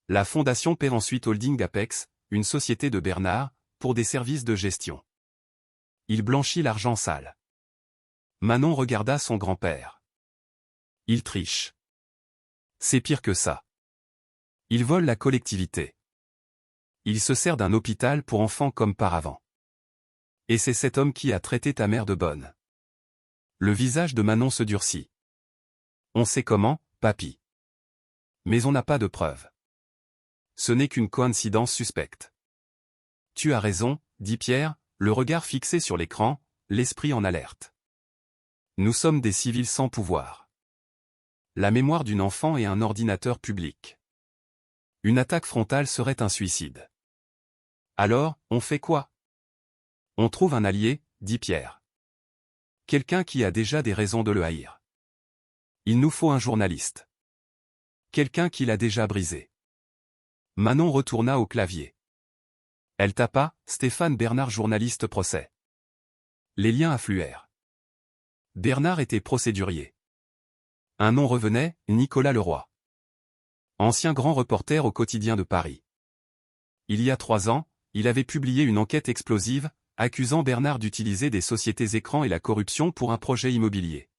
La fondation paie ensuite Holding Apex, une société de Bernard, pour des services de gestion. Il blanchit l'argent sale. Manon regarda son grand-père. Il triche. C'est pire que ça. Il vole la collectivité. Il se sert d'un hôpital pour enfants comme par avant. Et c'est cet homme qui a traité ta mère de bonne. Le visage de Manon se durcit. On sait comment, papy. Mais on n'a pas de preuves. Ce n'est qu'une coïncidence suspecte. Tu as raison, dit Pierre, le regard fixé sur l'écran, l'esprit en alerte. Nous sommes des civils sans pouvoir. La mémoire d'une enfant et un ordinateur public. Une attaque frontale serait un suicide. Alors, on fait quoi? On trouve un allié, dit Pierre. Quelqu'un qui a déjà des raisons de le haïr. Il nous faut un journaliste. Quelqu'un qui l'a déjà brisé. Manon retourna au clavier. Elle tapa, Stéphane Bernard journaliste procès. Les liens affluèrent. Bernard était procédurier. Un nom revenait, Nicolas Leroy. Ancien grand reporter au quotidien de Paris. Il y a 3 ans, il avait publié une enquête explosive, accusant Bernard d'utiliser des sociétés écrans et la corruption pour un projet immobilier.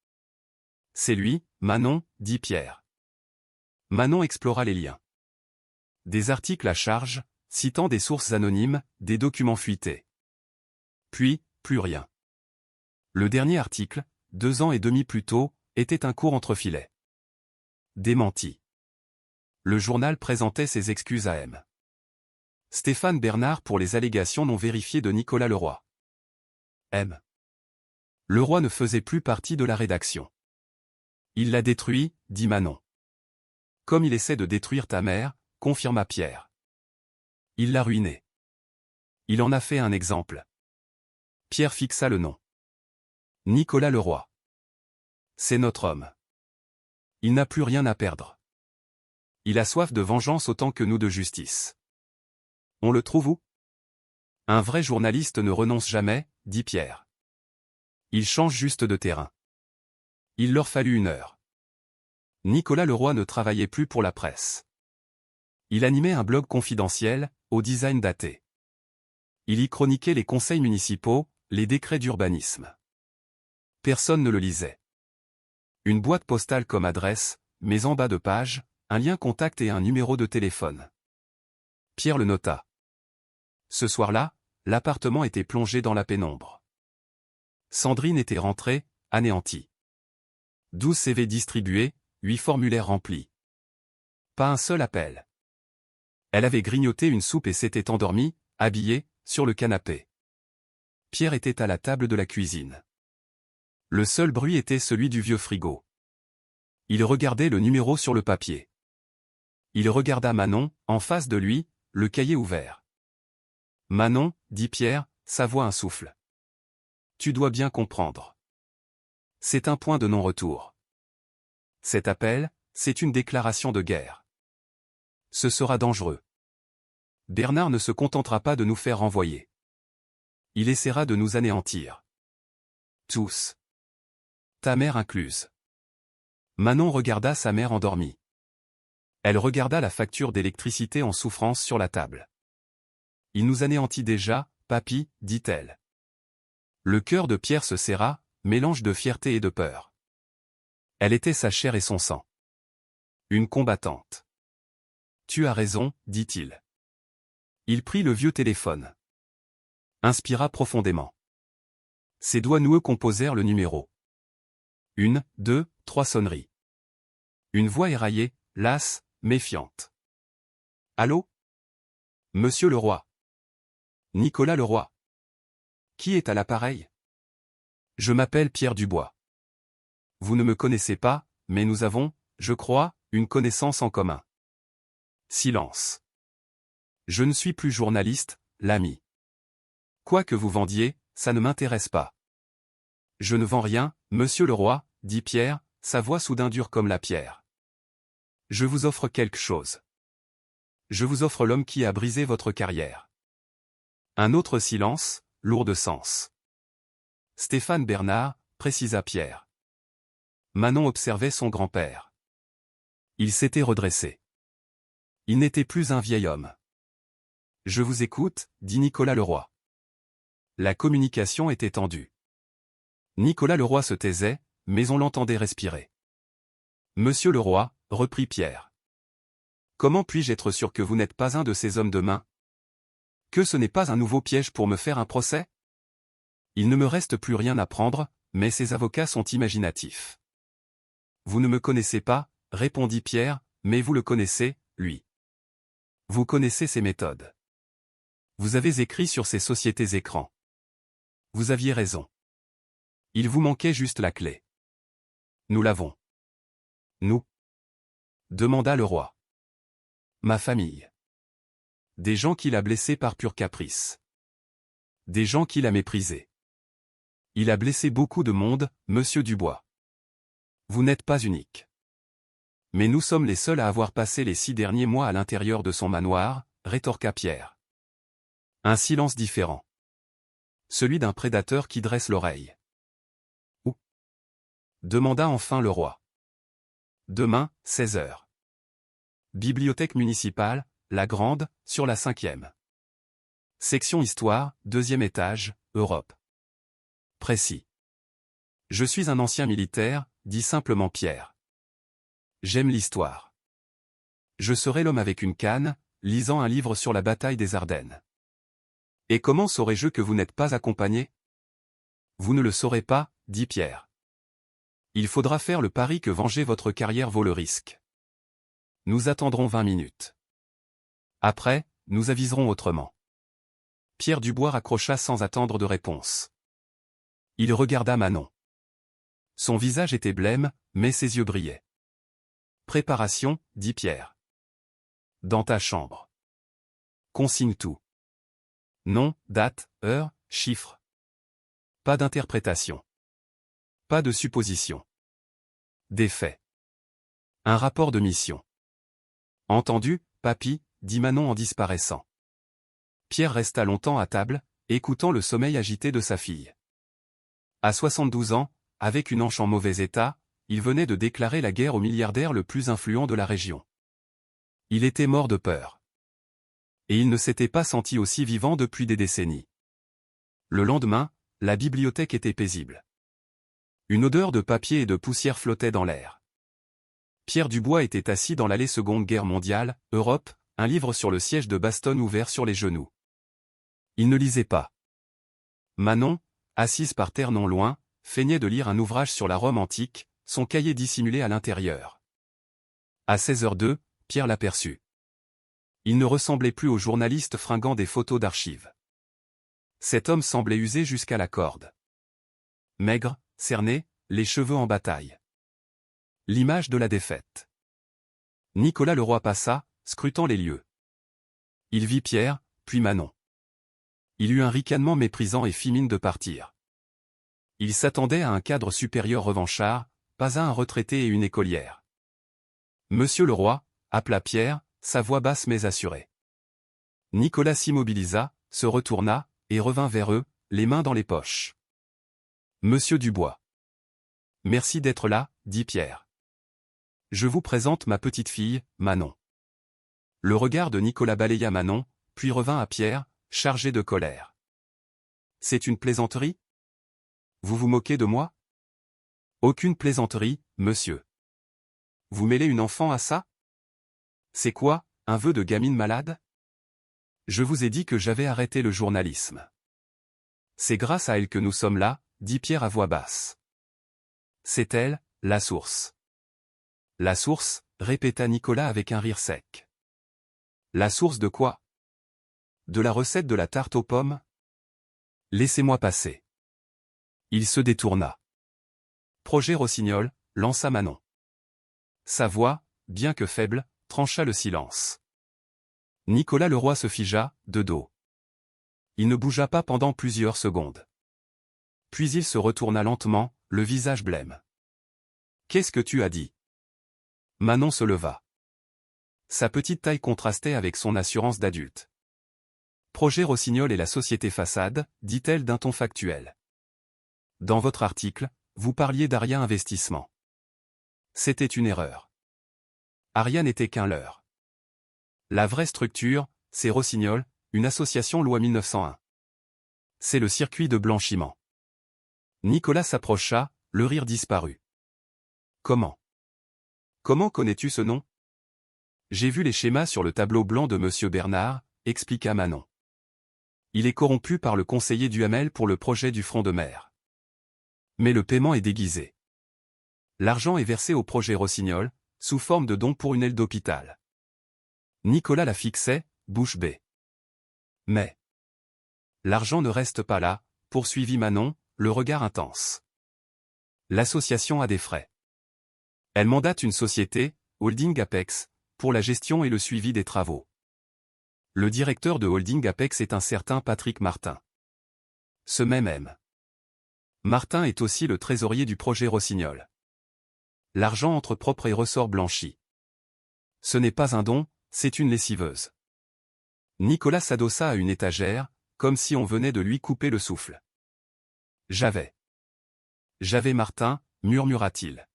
C'est lui, Manon, dit Pierre. Manon explora les liens. Des articles à charge, citant des sources anonymes, des documents fuités. Puis, plus rien. Le dernier article, 2 ans et demi plus tôt, était un court entrefilet. Démenti. Le journal présentait ses excuses à M. Stéphane Bernard pour les allégations non vérifiées de Nicolas Leroy. M. Leroy ne faisait plus partie de la rédaction. Il l'a détruit, dit Manon. Comme il essaie de détruire ta mère, confirma Pierre. Il l'a ruiné. Il en a fait un exemple. Pierre fixa le nom. Nicolas Leroy. C'est notre homme. Il n'a plus rien à perdre. Il a soif de vengeance autant que nous de justice. On le trouve où? Un vrai journaliste ne renonce jamais, dit Pierre. Il change juste de terrain. Il leur fallut 1 heure. Nicolas Leroy ne travaillait plus pour la presse. Il animait un blog confidentiel, au design daté. Il y chroniquait les conseils municipaux, les décrets d'urbanisme. Personne ne le lisait. Une boîte postale comme adresse, mais en bas de page, un lien contact et un numéro de téléphone. Pierre le nota. Ce soir-là, l'appartement était plongé dans la pénombre. Sandrine était rentrée, anéantie. 12 CV distribués, 8 formulaires remplis. Pas un seul appel. Elle avait grignoté une soupe et s'était endormie, habillée, sur le canapé. Pierre était à la table de la cuisine. Le seul bruit était celui du vieux frigo. Il regardait le numéro sur le papier. Il regarda Manon, en face de lui, le cahier ouvert. Manon, dit Pierre, sa voix un souffle. Tu dois bien comprendre. C'est un point de non-retour. Cet appel, c'est une déclaration de guerre. Ce sera dangereux. Bernard ne se contentera pas de nous faire renvoyer. Il essaiera de nous anéantir. Tous. Ta mère incluse. Manon regarda sa mère endormie. Elle regarda la facture d'électricité en souffrance sur la table. Il nous anéantit déjà, papy, dit-elle. Le cœur de Pierre se serra, mélange de fierté et de peur. Elle était sa chair et son sang. Une combattante. Tu as raison, dit-il. Il prit le vieux téléphone. Inspira profondément. Ses doigts noueux composèrent le numéro. 1, 2, 3 sonneries. Une voix éraillée, lasse, méfiante. Allô? Monsieur Leroy. Nicolas Leroy. Qui est à l'appareil? Je m'appelle Pierre Dubois. Vous ne me connaissez pas, mais nous avons, je crois, une connaissance en commun. Silence. Je ne suis plus journaliste, l'ami. Quoi que vous vendiez, ça ne m'intéresse pas. Je ne vends rien, monsieur le roi, dit Pierre, sa voix soudain dure comme la pierre. Je vous offre quelque chose. Je vous offre l'homme qui a brisé votre carrière. Un autre silence, lourd de sens. Stéphane Bernard, précisa Pierre. Manon observait son grand-père. Il s'était redressé. Il n'était plus un vieil homme. Je vous écoute, dit Nicolas Leroy. La communication était tendue. Nicolas Leroy se taisait, mais on l'entendait respirer. Monsieur Leroy, reprit Pierre. Comment puis-je être sûr que vous n'êtes pas un de ces hommes de main? Que ce n'est pas un nouveau piège pour me faire un procès? Il ne me reste plus rien à prendre, mais ces avocats sont imaginatifs. Vous ne me connaissez pas, répondit Pierre, mais vous le connaissez, lui. Vous connaissez ses méthodes. Vous avez écrit sur ces sociétés écrans. Vous aviez raison. Il vous manquait juste la clé. Nous l'avons. Nous? Demanda le roi. Ma famille. Des gens qu'il a blessés par pur caprice. Des gens qu'il a méprisés. Il a blessé beaucoup de monde, monsieur Dubois. Vous n'êtes pas unique. Mais nous sommes les seuls à avoir passé les 6 derniers mois à l'intérieur de son manoir, rétorqua Pierre. Un silence différent. Celui d'un prédateur qui dresse l'oreille. Où? Demanda enfin le roi. Demain, 16 heures. Bibliothèque municipale, la grande, sur la 5e. Section Histoire, 2e étage, Europe. Précis. Je suis un ancien militaire, dit simplement Pierre. J'aime l'histoire. Je serai l'homme avec une canne, lisant un livre sur la bataille des Ardennes. Et comment saurais-je que vous n'êtes pas accompagné? Vous ne le saurez pas, dit Pierre. Il faudra faire le pari que venger votre carrière vaut le risque. Nous attendrons 20 minutes. Après, nous aviserons autrement. Pierre Dubois raccrocha sans attendre de réponse. Il regarda Manon. Son visage était blême, mais ses yeux brillaient. Préparation, dit Pierre. Dans ta chambre. Consigne tout. Nom, date, heure, chiffre. Pas d'interprétation. Pas de supposition. Des faits. Un rapport de mission. Entendu, papy, dit Manon en disparaissant. Pierre resta longtemps à table, écoutant le sommeil agité de sa fille. À 72 ans, avec une hanche en mauvais état, il venait de déclarer la guerre au milliardaire le plus influent de la région. Il était mort de peur. Et il ne s'était pas senti aussi vivant depuis des décennies. Le lendemain, la bibliothèque était paisible. Une odeur de papier et de poussière flottait dans l'air. Pierre Dubois était assis dans l'allée Seconde Guerre mondiale, Europe, un livre sur le siège de Bastogne ouvert sur les genoux. Il ne lisait pas. Manon, assise par terre non loin, feignait de lire un ouvrage sur la Rome antique, son cahier dissimulé à l'intérieur. À 16h02, Pierre l'aperçut. Il ne ressemblait plus au journaliste fringant des photos d'archives. Cet homme semblait usé jusqu'à la corde. Maigre, cerné, les cheveux en bataille. L'image de la défaite. Nicolas Leroy passa, scrutant les lieux. Il vit Pierre, puis Manon. Il eut un ricanement méprisant et fit mine de partir. Il s'attendait à un cadre supérieur revanchard, pas à un retraité et une écolière. Monsieur Leroy, appela Pierre, sa voix basse mais assurée. Nicolas s'immobilisa, se retourna, et revint vers eux, les mains dans les poches. Monsieur Dubois. Merci d'être là, dit Pierre. Je vous présente ma petite fille, Manon. Le regard de Nicolas balaya Manon, puis revint à Pierre, chargé de colère. C'est une plaisanterie? Vous vous moquez de moi? Aucune plaisanterie, monsieur. Vous mêlez une enfant à ça? C'est quoi, un vœu de gamine malade? Je vous ai dit que j'avais arrêté le journalisme. C'est grâce à elle que nous sommes là, dit Pierre à voix basse. C'est elle, la source. La source, répéta Nicolas avec un rire sec. La source de quoi? De la recette de la tarte aux pommes? Laissez-moi passer. Il se détourna. Projet Rossignol, lança Manon. Sa voix, bien que faible, trancha le silence. Nicolas Leroy se figea, de dos. Il ne bougea pas pendant plusieurs secondes. Puis il se retourna lentement, le visage blême. « Qu'est-ce que tu as dit ?» Manon se leva. Sa petite taille contrastait avec son assurance d'adulte. « Projet Rossignol et la société Façade, dit-elle d'un ton factuel. Dans votre article, vous parliez d'Aria Investissement. C'était une erreur. Aria n'était qu'un leurre. La vraie structure, c'est Rossignol, une association loi 1901. C'est le circuit de blanchiment. » Nicolas s'approcha, le rire disparut. « Comment ? Comment connais-tu ce nom ? » J'ai vu les schémas sur le tableau blanc de Monsieur Bernard, expliqua Manon. Il est corrompu par le conseiller Duhamel pour le projet du front de mer. Mais le paiement est déguisé. L'argent est versé au projet Rossignol, sous forme de don pour une aile d'hôpital. Nicolas la fixait, bouche bée. Mais l'argent ne reste pas là, poursuivit Manon, le regard intense. L'association a des frais. Elle mandate une société, Holding Apex, pour la gestion et le suivi des travaux. Le directeur de Holding Apex est un certain Patrick Martin. Ce même M. Martin est aussi le trésorier du projet Rossignol. L'argent entre propre et ressort blanchi. Ce n'est pas un don, c'est une lessiveuse. Nicolas s'adossa à une étagère, comme si on venait de lui couper le souffle. J'avais Martin, murmura-t-il.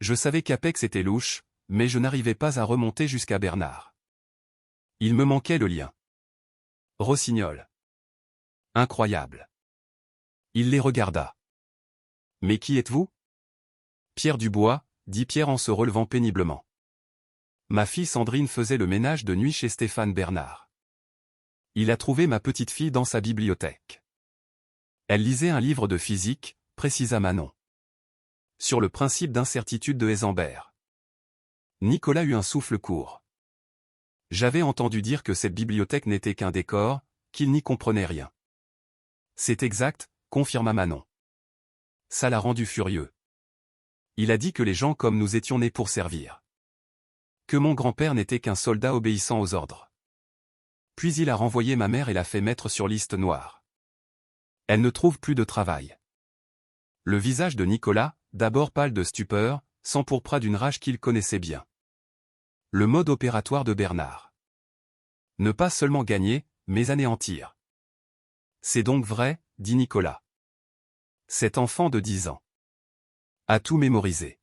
Je savais qu'Apex était louche, mais je n'arrivais pas à remonter jusqu'à Bernard. Il me manquait le lien. Rossignol. Incroyable. Il les regarda. Mais qui êtes-vous ? Pierre Dubois, dit Pierre en se relevant péniblement. Ma fille Sandrine faisait le ménage de nuit chez Stéphane Bernard. Il a trouvé ma petite fille dans sa bibliothèque. Elle lisait un livre de physique, précisa Manon. Sur le principe d'incertitude de Heisenberg. Nicolas eut un souffle court. J'avais entendu dire que cette bibliothèque n'était qu'un décor, qu'il n'y comprenait rien. C'est exact, confirma Manon. Ça l'a rendu furieux. Il a dit que les gens comme nous étions nés pour servir. Que mon grand-père n'était qu'un soldat obéissant aux ordres. Puis il a renvoyé ma mère et l'a fait mettre sur liste noire. Elle ne trouve plus de travail. Le visage de Nicolas, d'abord pâle de stupeur, s'empourpra d'une rage qu'il connaissait bien. Le mode opératoire de Bernard. Ne pas seulement gagner, mais anéantir. C'est donc vrai, dit Nicolas. Cet enfant de 10 ans a tout mémorisé.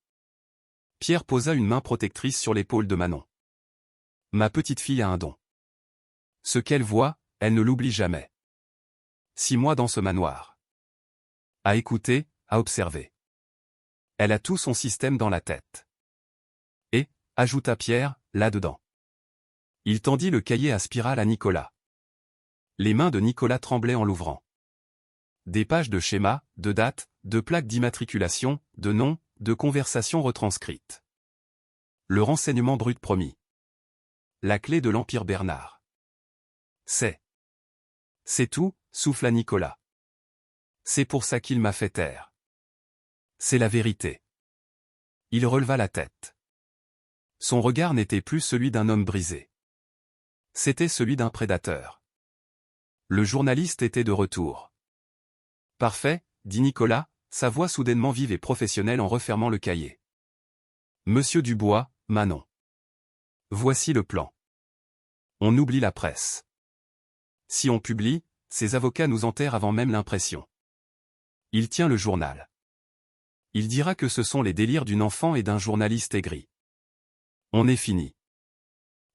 Pierre posa une main protectrice sur l'épaule de Manon. Ma petite fille a un don. Ce qu'elle voit, elle ne l'oublie jamais. 6 mois dans ce manoir. À écouter, à observer. Elle a tout son système dans la tête. Et, ajouta Pierre, là-dedans. Il tendit le cahier à spirale à Nicolas. Les mains de Nicolas tremblaient en l'ouvrant. Des pages de schémas, de dates, de plaques d'immatriculation, de noms, de conversations retranscrites. Le renseignement brut promis. La clé de l'Empire Bernard. C'est tout, souffla Nicolas. C'est pour ça qu'il m'a fait taire. C'est la vérité. Il releva la tête. Son regard n'était plus celui d'un homme brisé. C'était celui d'un prédateur. Le journaliste était de retour. Parfait, dit Nicolas, sa voix soudainement vive et professionnelle en refermant le cahier. Monsieur Dubois, Manon. Voici le plan. On oublie la presse. Si on publie, ses avocats nous enterrent avant même l'impression. Il tient le journal. Il dira que ce sont les délires d'une enfant et d'un journaliste aigri. On est fini.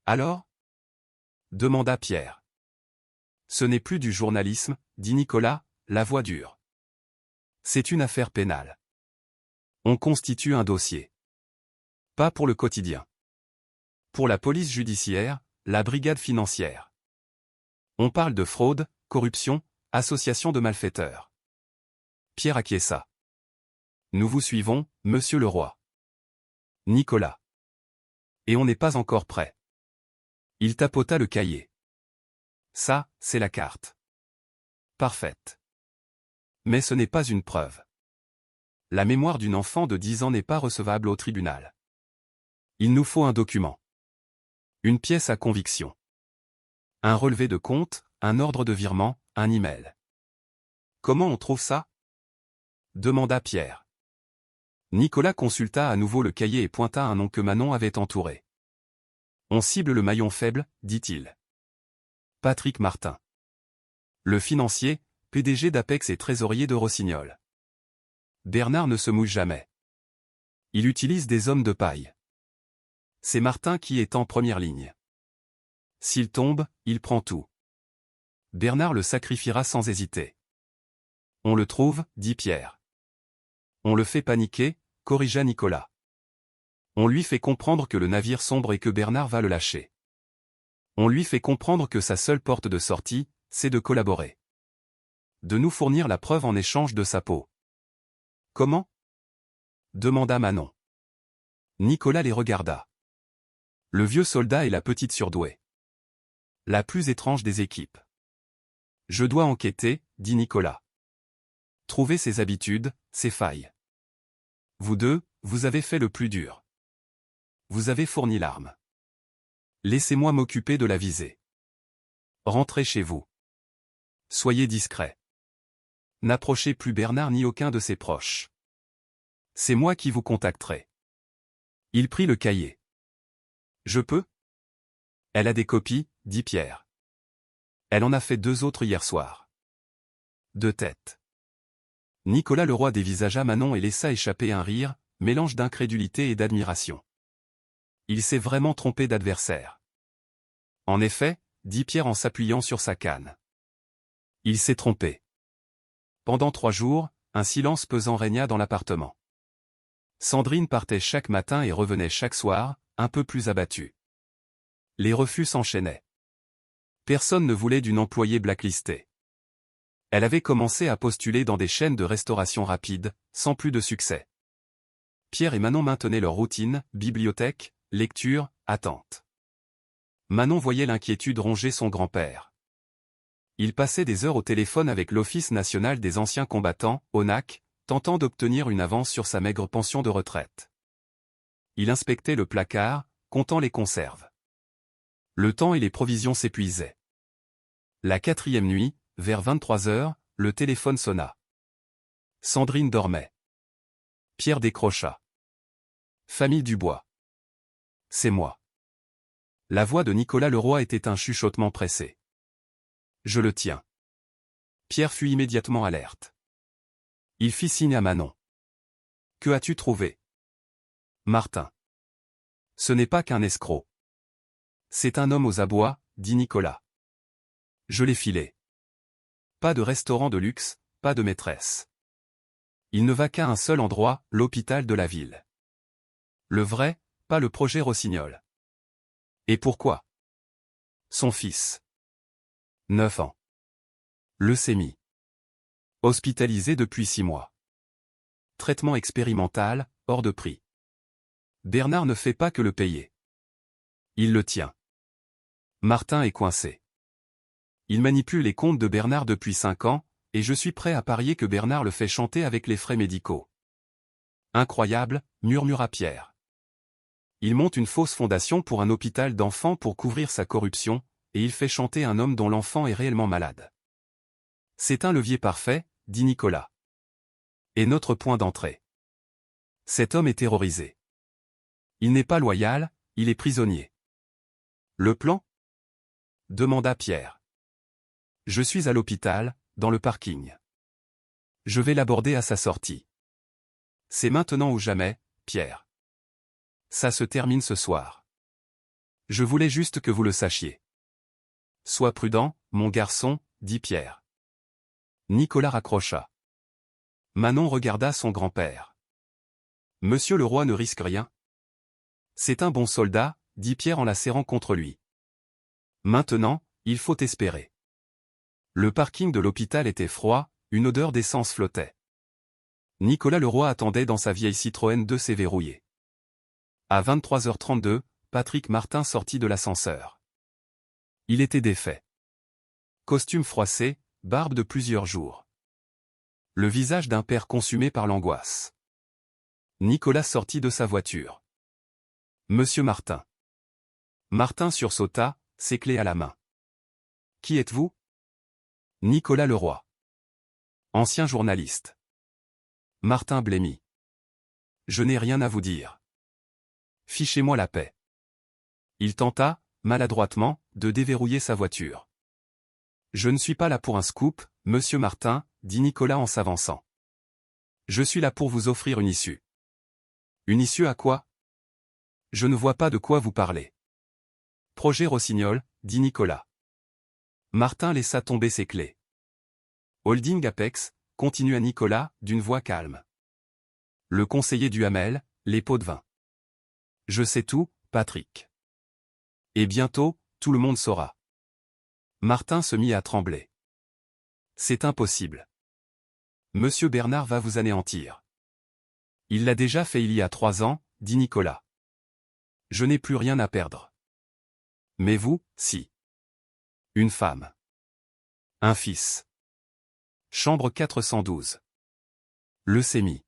Alors ? Demanda Pierre. Ce n'est plus du journalisme, dit Nicolas, la voix dure. C'est une affaire pénale. On constitue un dossier. Pas pour le quotidien. Pour la police judiciaire, la brigade financière. On parle de fraude, corruption, association de malfaiteurs. Pierre acquiesça. Nous vous suivons, monsieur le roi. Nicolas. Et on n'est pas encore prêt. Il tapota le cahier. Ça, c'est la carte. Parfaite. Mais ce n'est pas une preuve. La mémoire d'une enfant de 10 ans n'est pas recevable au tribunal. Il nous faut un document. Une pièce à conviction. Un relevé de compte, un ordre de virement, un email. Comment on trouve ça? Demanda Pierre. Nicolas consulta à nouveau le cahier et pointa un nom que Manon avait entouré. On cible le maillon faible, dit-il. Patrick Martin. Le financier, PDG d'Apex et trésorier de Rossignol. Bernard ne se mouille jamais. Il utilise des hommes de paille. C'est Martin qui est en première ligne. S'il tombe, il prend tout. Bernard le sacrifiera sans hésiter. On le trouve, dit Pierre. On le fait paniquer, corrigea Nicolas. On lui fait comprendre que le navire sombre et que Bernard va le lâcher. On lui fait comprendre que sa seule porte de sortie, c'est de collaborer. De nous fournir la preuve en échange de sa peau. Comment? Demanda Manon. Nicolas les regarda. Le vieux soldat et la petite surdouée. La plus étrange des équipes. Je dois enquêter, dit Nicolas. Trouver ses habitudes, ses failles. Vous deux, vous avez fait le plus dur. Vous avez fourni l'arme. Laissez-moi m'occuper de la visée. Rentrez chez vous. Soyez discret. N'approchez plus Bernard ni aucun de ses proches. C'est moi qui vous contacterai. Il prit le cahier. Je peux? Elle a des copies, dit Pierre. Elle en a fait 2 autres hier soir. De tête. Nicolas Leroy dévisagea Manon et laissa échapper un rire, mélange d'incrédulité et d'admiration. Il s'est vraiment trompé d'adversaire. En effet, dit Pierre en s'appuyant sur sa canne. Il s'est trompé. Pendant 3 jours, un silence pesant régna dans l'appartement. Sandrine partait chaque matin et revenait chaque soir, un peu plus abattue. Les refus s'enchaînaient. Personne ne voulait d'une employée blacklistée. Elle avait commencé à postuler dans des chaînes de restauration rapide, sans plus de succès. Pierre et Manon maintenaient leur routine, bibliothèque, lecture, attente. Manon voyait l'inquiétude ronger son grand-père. Il passait des heures au téléphone avec l'Office national des anciens combattants, ONAC, tentant d'obtenir une avance sur sa maigre pension de retraite. Il inspectait le placard, comptant les conserves. Le temps et les provisions s'épuisaient. La 4e nuit, vers 23 heures, le téléphone sonna. Sandrine dormait. Pierre décrocha. Famille Dubois. C'est moi. La voix de Nicolas Leroy était un chuchotement pressé. Je le tiens. Pierre fut immédiatement alerte. Il fit signe à Manon. Que as-tu trouvé? Martin. Ce n'est pas qu'un escroc. C'est un homme aux abois, dit Nicolas. Je l'ai filé. Pas de restaurant de luxe, pas de maîtresse. Il ne va qu'à un seul endroit, l'hôpital de la ville. Le vrai, pas le projet Rossignol. Et pourquoi? Son fils. 9 ans. Leucémie. Hospitalisé depuis 6 mois. Traitement expérimental, hors de prix. Bernard ne fait pas que le payer. Il le tient. Martin est coincé. Il manipule les comptes de Bernard depuis 5 ans, et je suis prêt à parier que Bernard le fait chanter avec les frais médicaux. Incroyable, murmura Pierre. Il monte une fausse fondation pour un hôpital d'enfants pour couvrir sa corruption, et il fait chanter un homme dont l'enfant est réellement malade. C'est un levier parfait, dit Nicolas. Et notre point d'entrée. Cet homme est terrorisé. Il n'est pas loyal, il est prisonnier. Le plan? Demanda Pierre. Je suis à l'hôpital, dans le parking. Je vais l'aborder à sa sortie. C'est maintenant ou jamais, Pierre. Ça se termine ce soir. Je voulais juste que vous le sachiez. Sois prudent, mon garçon, dit Pierre. Nicolas raccrocha. Manon regarda son grand-père. Monsieur le roi ne risque rien. C'est un bon soldat, dit Pierre en la serrant contre lui. Maintenant, il faut espérer. Le parking de l'hôpital était froid, une odeur d'essence flottait. Nicolas Leroy attendait dans sa vieille Citroën 2C verrouillée. À 23h32, Patrick Martin sortit de l'ascenseur. Il était défait. Costume froissé, barbe de plusieurs jours. Le visage d'un père consumé par l'angoisse. Nicolas sortit de sa voiture. Monsieur Martin. Martin sursauta, ses clés à la main. Qui êtes-vous? Nicolas Leroy. Ancien journaliste. Martin blêmit. Je n'ai rien à vous dire. Fichez-moi la paix. Il tenta, maladroitement, de déverrouiller sa voiture. Je ne suis pas là pour un scoop, monsieur Martin, dit Nicolas en s'avançant. Je suis là pour vous offrir une issue. Une issue à quoi? Je ne vois pas de quoi vous parlez. Projet Rossignol, dit Nicolas. Martin laissa tomber ses clés. Holding Apex, continua Nicolas, d'une voix calme. Le conseiller Duhamel, les pots de vin. Je sais tout, Patrick. Et bientôt, tout le monde saura. Martin se mit à trembler. C'est impossible. Monsieur Bernard va vous anéantir. Il l'a déjà fait il y a 3 ans, dit Nicolas. Je n'ai plus rien à perdre. Mais vous, si. Une femme. Un fils. Chambre 412. Leucémie.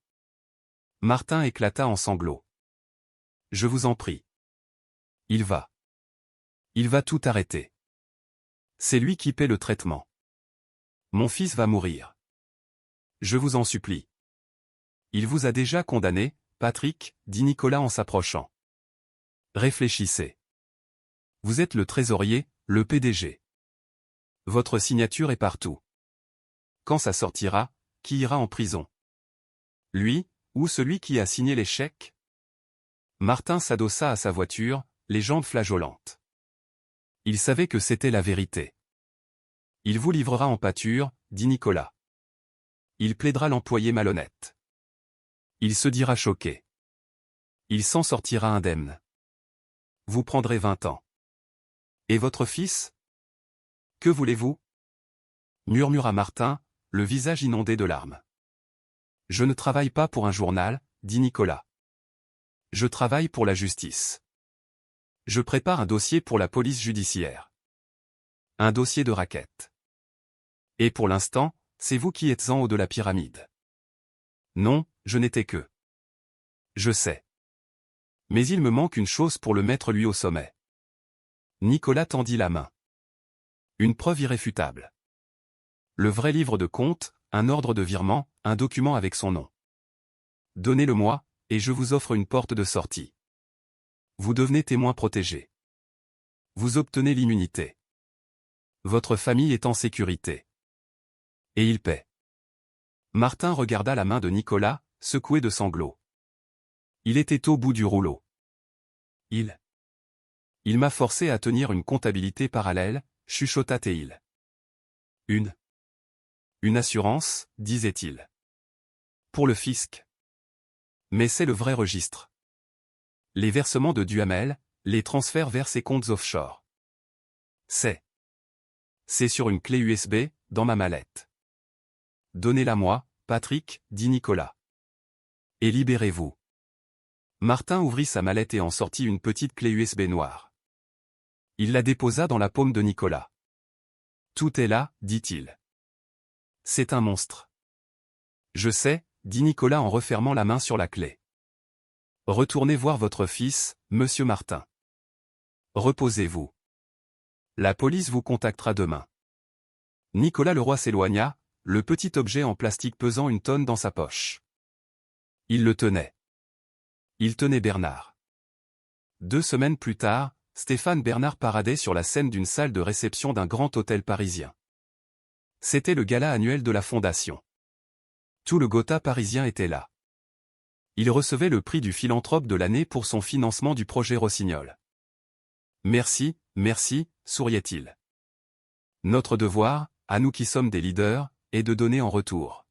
Martin éclata en sanglots. Je vous en prie. Il va tout arrêter. C'est lui qui paie le traitement. Mon fils va mourir. Je vous en supplie. Il vous a déjà condamné, Patrick, dit Nicolas en s'approchant. Réfléchissez. Vous êtes le trésorier, le PDG. Votre signature est partout. Quand ça sortira, qui ira en prison? Lui, ou celui qui a signé les chèques? Martin s'adossa à sa voiture, les jambes flageolantes. Il savait que c'était la vérité. Il vous livrera en pâture, dit Nicolas. Il plaidera l'employé malhonnête. Il se dira choqué. Il s'en sortira indemne. Vous prendrez 20 ans. Et votre fils? Que voulez-vous? Murmura Martin, le visage inondé de larmes. Je ne travaille pas pour un journal, dit Nicolas. Je travaille pour la justice. Je prépare un dossier pour la police judiciaire. Un dossier de raquette. Et pour l'instant, c'est vous qui êtes en haut de la pyramide. Non, je n'étais que. Je sais. Mais il me manque une chose pour le mettre lui au sommet. Nicolas tendit la main. Une preuve irréfutable. Le vrai livre de compte, un ordre de virement, un document avec son nom. Donnez-le-moi, et je vous offre une porte de sortie. Vous devenez témoin protégé. Vous obtenez l'immunité. Votre famille est en sécurité. Et il paie. Martin regarda la main de Nicolas, secouée de sanglots. Il était au bout du rouleau. Il m'a forcé à tenir une comptabilité parallèle, chuchota-t-il. Une assurance, disait-il. Pour le fisc. Mais c'est le vrai registre. Les versements de Duhamel, les transferts vers ses comptes offshore. C'est sur une clé USB, dans ma mallette. Donnez-la-moi, Patrick, dit Nicolas. Et libérez-vous. Martin ouvrit sa mallette et en sortit une petite clé USB noire. Il la déposa dans la paume de Nicolas. Tout est là, dit-il. C'est un monstre. Je sais, dit Nicolas en refermant la main sur la clé. Retournez voir votre fils, monsieur Martin. Reposez-vous. La police vous contactera demain. Nicolas Leroy s'éloigna, le petit objet en plastique pesant 1 tonne dans sa poche. Il le tenait. Il tenait Bernard. 2 semaines plus tard, Stéphane Bernard paradait sur la scène d'une salle de réception d'un grand hôtel parisien. C'était le gala annuel de la Fondation. Tout le Gotha parisien était là. Il recevait le prix du philanthrope de l'année pour son financement du projet Rossignol. Merci, merci, souriait-il. Notre devoir, à nous qui sommes des leaders, est de donner en retour.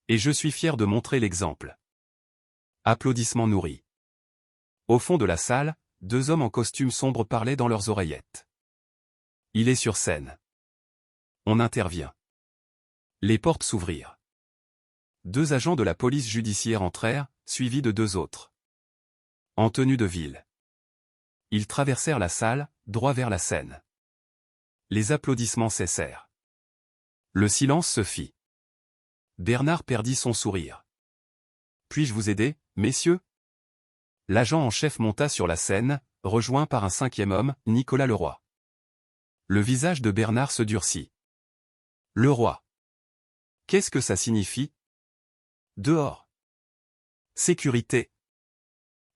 Et je suis fier de montrer l'exemple. Applaudissements nourris. Au fond de la salle, 2 hommes en costume sombre parlaient dans leurs oreillettes. Il est sur scène. On intervient. Les portes s'ouvrirent. 2 agents de la police judiciaire entrèrent, suivis de 2 autres. En tenue de ville. Ils traversèrent la salle, droit vers la scène. Les applaudissements cessèrent. Le silence se fit. Bernard perdit son sourire. Puis-je vous aider, messieurs? L'agent en chef monta sur la scène, rejoint par un cinquième homme, Nicolas Leroy. Le visage de Bernard se durcit. Leroy. Qu'est-ce que ça signifie? Dehors. Sécurité.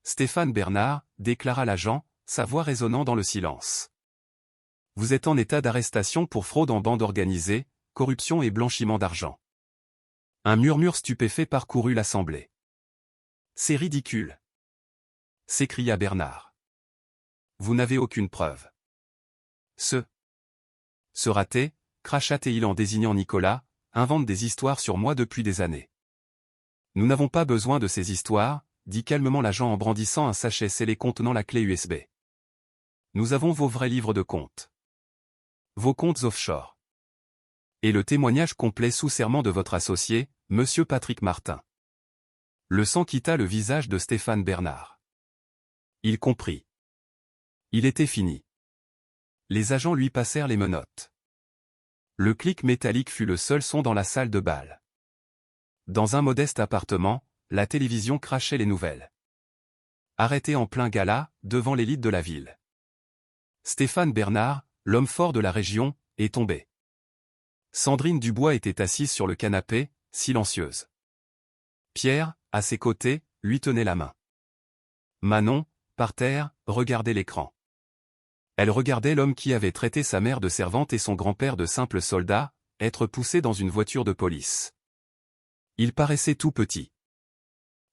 Stéphane Bernard, déclara l'agent, sa voix résonnant dans le silence. Vous êtes en état d'arrestation pour fraude en bande organisée, corruption et blanchiment d'argent. Un murmure stupéfait parcourut l'assemblée. C'est ridicule, s'écria Bernard. Vous n'avez aucune preuve. Ce raté, cracha-t-il en désignant Nicolas, invente des histoires sur moi depuis des années. Nous n'avons pas besoin de ces histoires, dit calmement l'agent en brandissant un sachet scellé contenant la clé USB. Nous avons vos vrais livres de comptes. Vos comptes offshore. Et le témoignage complet sous serment de votre associé, Monsieur Patrick Martin. Le sang quitta le visage de Stéphane Bernard. Il comprit. Il était fini. Les agents lui passèrent les menottes. Le clic métallique fut le seul son dans la salle de bal. Dans un modeste appartement, la télévision crachait les nouvelles. Arrêté en plein gala, devant l'élite de la ville. Stéphane Bernard, l'homme fort de la région, est tombé. Sandrine Dubois était assise sur le canapé, silencieuse. Pierre, à ses côtés, lui tenait la main. Manon, par terre, regardait l'écran. Elle regardait l'homme qui avait traité sa mère de servante et son grand-père de simple soldat, être poussé dans une voiture de police. Il paraissait tout petit.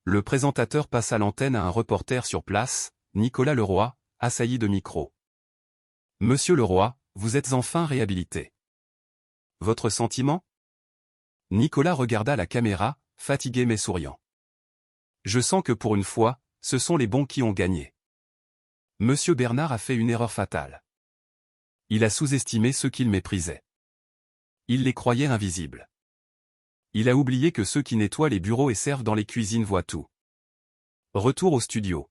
Le présentateur passa l'antenne à un reporter sur place, Nicolas Leroy, assailli de micro. Monsieur Leroy, vous êtes enfin réhabilité. Votre sentiment? Nicolas regarda la caméra, fatigué mais souriant. Je sens que pour une fois, ce sont les bons qui ont gagné. Monsieur Bernard a fait une erreur fatale. Il a sous-estimé ceux qu'il méprisait. Il les croyait invisibles. Il a oublié que ceux qui nettoient les bureaux et servent dans les cuisines voient tout. Retour au studio.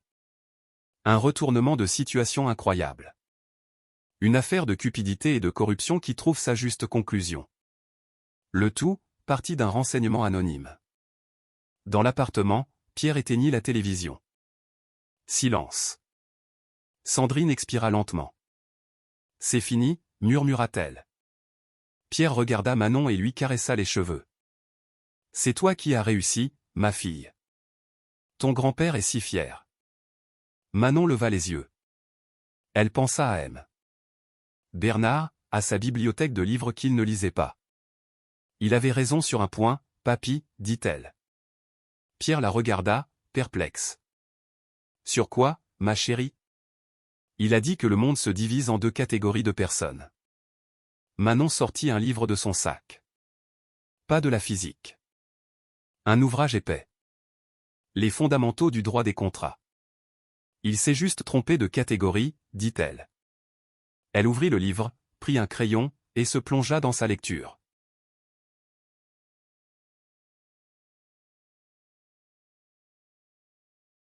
Un retournement de situation incroyable. Une affaire de cupidité et de corruption qui trouve sa juste conclusion. Le tout, parti d'un renseignement anonyme. Dans l'appartement, Pierre éteignit la télévision. Silence. Sandrine expira lentement. C'est fini, murmura-t-elle. Pierre regarda Manon et lui caressa les cheveux. C'est toi qui as réussi, ma fille. Ton grand-père est si fier. Manon leva les yeux. Elle pensa à M. Bernard, à sa bibliothèque de livres qu'il ne lisait pas. Il avait raison sur un point, papy, dit-elle. Pierre la regarda, perplexe. Sur quoi, ma chérie? Il a dit que le monde se divise en deux catégories de personnes. Manon sortit un livre de son sac. Pas de la physique. Un ouvrage épais. Les fondamentaux du droit des contrats. Il s'est juste trompé de catégorie, dit-elle. Elle ouvrit le livre, prit un crayon, et se plongea dans sa lecture.